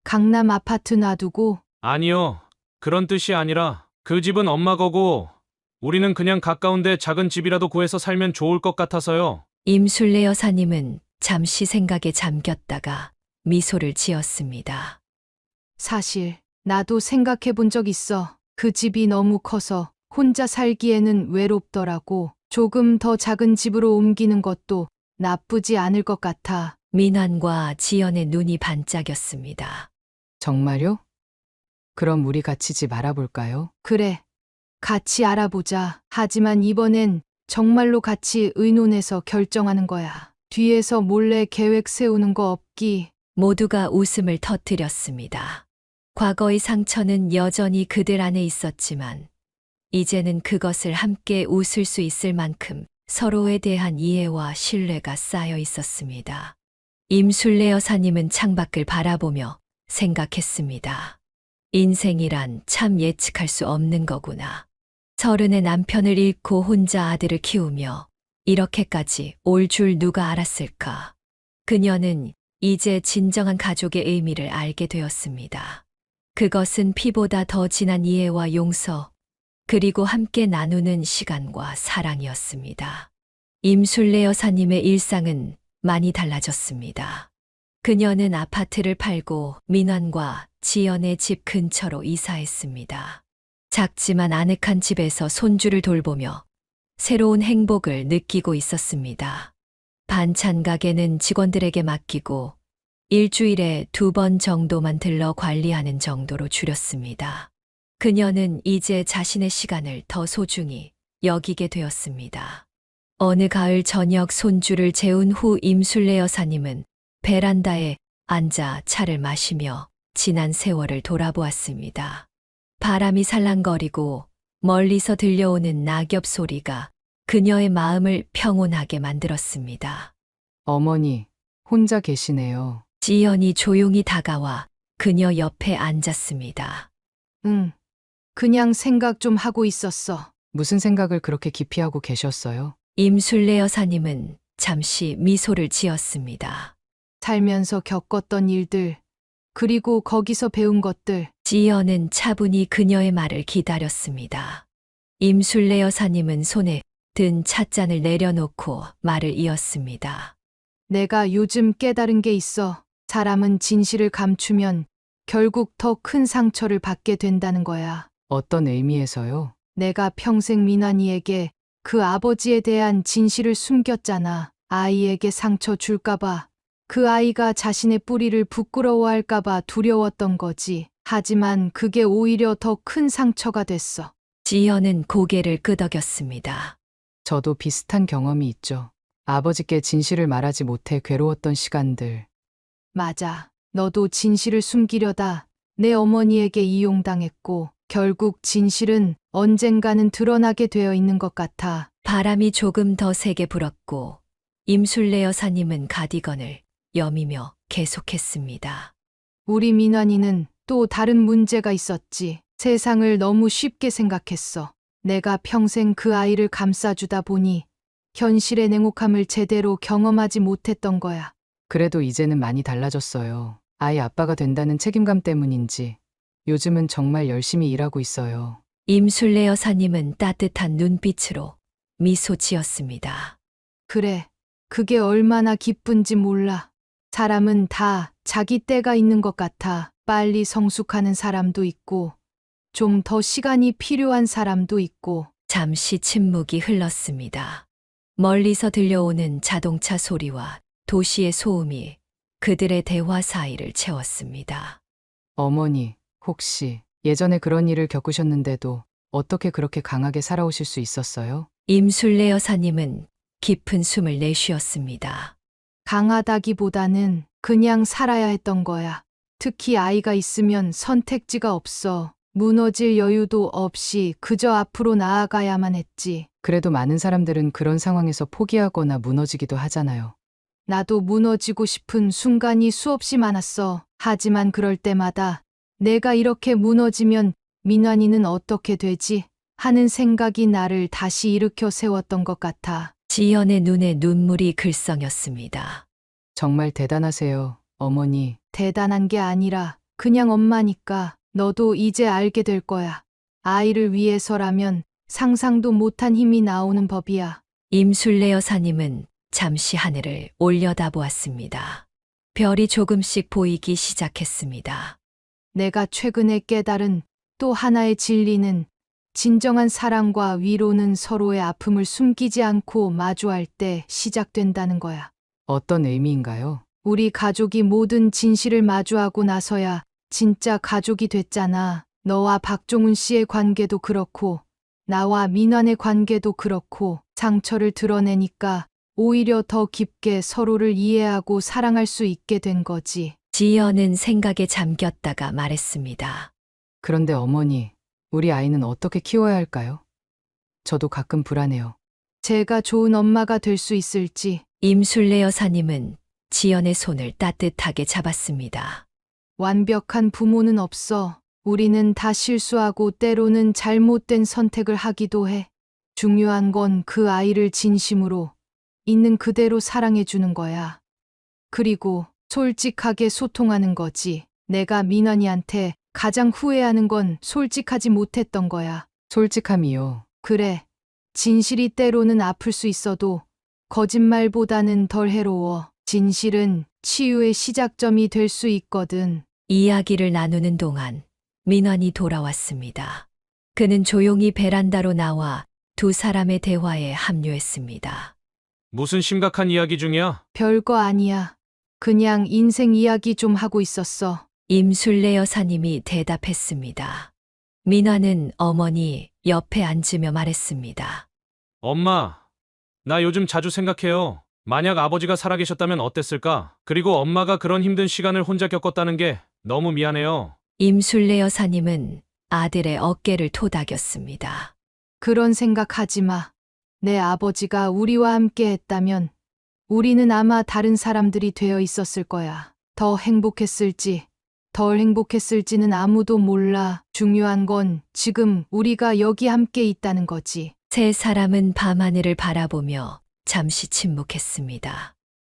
강남 아파트 놔두고. 아니요. 그런 뜻이 아니라 그 집은 엄마 거고 우리는 그냥 가까운데 작은 집이라도 구해서 살면 좋을 것 같아서요. 임술래 여사님은 잠시 생각에 잠겼다가 미소를 지었습니다. 사실 나도 생각해 본 적 있어. 그 집이 너무 커서 혼자 살기에는 외롭더라고. 조금 더 작은 집으로 옮기는 것도 나쁘지 않을 것 같아. 민환과 지연의 눈이 반짝였습니다. 정말요? 그럼 우리 같이 집 알아볼까요? 그래. 같이 알아보자. 하지만 이번엔 정말로 같이 의논해서 결정하는 거야. 뒤에서 몰래 계획 세우는 거 없기. 모두가 웃음을 터뜨렸습니다. 과거의 상처는 여전히 그들 안에 있었지만 이제는 그것을 함께 웃을 수 있을 만큼 서로에 대한 이해와 신뢰가 쌓여 있었습니다. 임술래 여사님은 창밖을 바라보며 생각했습니다. 인생이란 참 예측할 수 없는 거구나. 30의 남편을 잃고 혼자 아들을 키우며 이렇게까지 올 줄 누가 알았을까. 그녀는 이제 진정한 가족의 의미를 알게 되었습니다. 그것은 피보다 더 진한 이해와 용서, 그리고 함께 나누는 시간과 사랑이었습니다. 임술래 여사님의 일상은 많이 달라졌습니다. 그녀는 아파트를 팔고 민환과 지연의 집 근처로 이사했습니다. 작지만 아늑한 집에서 손주를 돌보며 새로운 행복을 느끼고 있었습니다. 반찬 가게는 직원들에게 맡기고 일주일에 2번 정도만 들러 관리하는 정도로 줄였습니다. 그녀는 이제 자신의 시간을 더 소중히 여기게 되었습니다. 어느 가을 저녁 손주를 재운 후 임술래 여사님은 베란다에 앉아 차를 마시며 지난 세월을 돌아보았습니다. 바람이 살랑거리고 멀리서 들려오는 낙엽 소리가 그녀의 마음을 평온하게 만들었습니다. 어머니, 혼자 계시네요. 지연이 조용히 다가와 그녀 옆에 앉았습니다. 응. 그냥 생각 좀 하고 있었어. 무슨 생각을 그렇게 깊이 하고 계셨어요? 임술래 여사님은 잠시 미소를 지었습니다. 살면서 겪었던 일들, 그리고 거기서 배운 것들. 지연은 차분히 그녀의 말을 기다렸습니다. 임술래 여사님은 손에 든 찻잔을 내려놓고 말을 이었습니다. 내가 요즘 깨달은 게 있어. 사람은 진실을 감추면 결국 더 큰 상처를 받게 된다는 거야. 어떤 의미에서요? 내가 평생 민환이에게 그 아버지에 대한 진실을 숨겼잖아. 아이에게 상처 줄까봐. 그 아이가 자신의 뿌리를 부끄러워할까봐 두려웠던 거지. 하지만 그게 오히려 더 큰 상처가 됐어. 지연은 고개를 끄덕였습니다. 저도 비슷한 경험이 있죠. 아버지께 진실을 말하지 못해 괴로웠던 시간들. 맞아. 너도 진실을 숨기려다 내 어머니에게 이용당했고, 결국 진실은 언젠가는 드러나게 되어 있는 것 같아. 바람이 조금 더 세게 불었고 임술래 여사님은 가디건을 여미며 계속했습니다. 우리 민환이는 또 다른 문제가 있었지. 세상을 너무 쉽게 생각했어. 내가 평생 그 아이를 감싸주다 보니 현실의 냉혹함을 제대로 경험하지 못했던 거야. 그래도 이제는 많이 달라졌어요. 아이 아빠가 된다는 책임감 때문인지 요즘은 정말 열심히 일하고 있어요. 임술래 여사님은 따뜻한 눈빛으로 미소 지었습니다. 그래, 그게 얼마나 기쁜지 몰라. 사람은 다 자기 때가 있는 것 같아. 빨리 성숙하는 사람도 있고, 좀 더 시간이 필요한 사람도 있고. 잠시 침묵이 흘렀습니다. 멀리서 들려오는 자동차 소리와 도시의 소음이 그들의 대화 사이를 채웠습니다. 어머니, 혹시 예전에 그런 일을 겪으셨는데도 어떻게 그렇게 강하게 살아오실 수 있었어요? 임술래 여사님은 깊은 숨을 내쉬었습니다. 강하다기보다는 그냥 살아야 했던 거야. 특히 아이가 있으면 선택지가 없어. 무너질 여유도 없이 그저 앞으로 나아가야만 했지. 그래도 많은 사람들은 그런 상황에서 포기하거나 무너지기도 하잖아요. 나도 무너지고 싶은 순간이 수없이 많았어. 하지만 그럴 때마다 내가 이렇게 무너지면 민환이는 어떻게 되지? 하는 생각이 나를 다시 일으켜 세웠던 것 같아. 지연의 눈에 눈물이 글썽였습니다. 정말 대단하세요, 어머니. 대단한 게 아니라 그냥 엄마니까. 너도 이제 알게 될 거야. 아이를 위해서라면 상상도 못한 힘이 나오는 법이야. 임술래 여사님은 잠시 하늘을 올려다보았습니다. 별이 조금씩 보이기 시작했습니다. 내가 최근에 깨달은 또 하나의 진리는 진정한 사랑과 위로는 서로의 아픔을 숨기지 않고 마주할 때 시작된다는 거야. 어떤 의미인가요? 우리 가족이 모든 진실을 마주하고 나서야 진짜 가족이 됐잖아. 너와 박종훈 씨의 관계도 그렇고 나와 민환의 관계도 그렇고 상처를 드러내니까 오히려 더 깊게 서로를 이해하고 사랑할 수 있게 된 거지. 지연은 생각에 잠겼다가 말했습니다. 그런데 어머니, 우리 아이는 어떻게 키워야 할까요? 저도 가끔 불안해요. 제가 좋은 엄마가 될 수 있을지. 임술래 여사님은 지연의 손을 따뜻하게 잡았습니다. 완벽한 부모는 없어. 우리는 다 실수하고 때로는 잘못된 선택을 하기도 해. 중요한 건 그 아이를 진심으로 있는 그대로 사랑해 주는 거야. 그리고 솔직하게 소통하는 거지. 내가 민환이한테 가장 후회하는 건 솔직하지 못했던 거야. 솔직함이요. 그래. 진실이 때로는 아플 수 있어도 거짓말보다는 덜 해로워. 진실은 치유의 시작점이 될 수 있거든. 이야기를 나누는 동안 민환이 돌아왔습니다. 그는 조용히 베란다로 나와 두 사람의 대화에 합류했습니다. 무슨 심각한 이야기 중이야? 별거 아니야. 그냥 인생 이야기 좀 하고 있었어. 임술래 여사님이 대답했습니다. 민환은 어머니 옆에 앉으며 말했습니다. 엄마, 나 요즘 자주 생각해요. 만약 아버지가 살아계셨다면 어땠을까? 그리고 엄마가 그런 힘든 시간을 혼자 겪었다는 게 너무 미안해요. 임술래 여사님은 아들의 어깨를 토닥였습니다. 그런 생각하지 마. 내 아버지가 우리와 함께 했다면 우리는 아마 다른 사람들이 되어 있었을 거야. 더 행복했을지, 덜 행복했을지는 아무도 몰라. 중요한 건 지금 우리가 여기 함께 있다는 거지. 세 사람은 밤하늘을 바라보며 잠시 침묵했습니다.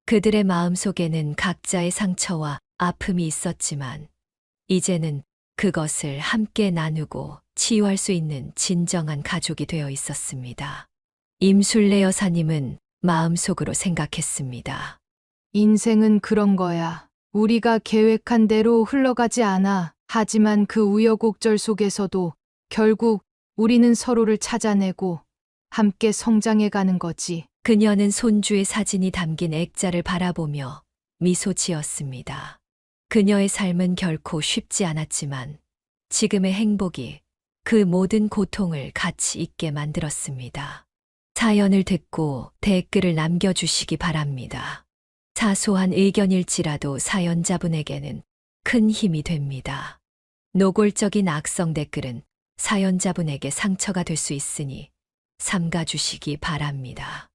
그들의 마음속에는 각자의 상처와 아픔이 있었지만 이제는 그것을 함께 나누고 치유할 수 있는 진정한 가족이 되어 있었습니다. 임술래 여사님은 마음속으로 생각했습니다. 인생은 그런 거야. 우리가 계획한 대로 흘러가지 않아. 하지만 그 우여곡절 속에서도 결국 우리는 서로를 찾아내고 함께 성장해 가는 거지. 그녀는 손주의 사진이 담긴 액자를 바라보며 미소 지었습니다. 그녀의 삶은 결코 쉽지 않았지만 지금의 행복이 그 모든 고통을 같이 잊게 만들었습니다. 사연을 듣고 댓글을 남겨주시기 바랍니다. 사소한 의견일지라도 사연자분에게는 큰 힘이 됩니다. 노골적인 악성 댓글은 사연자분에게 상처가 될 수 있으니 삼가주시기 바랍니다.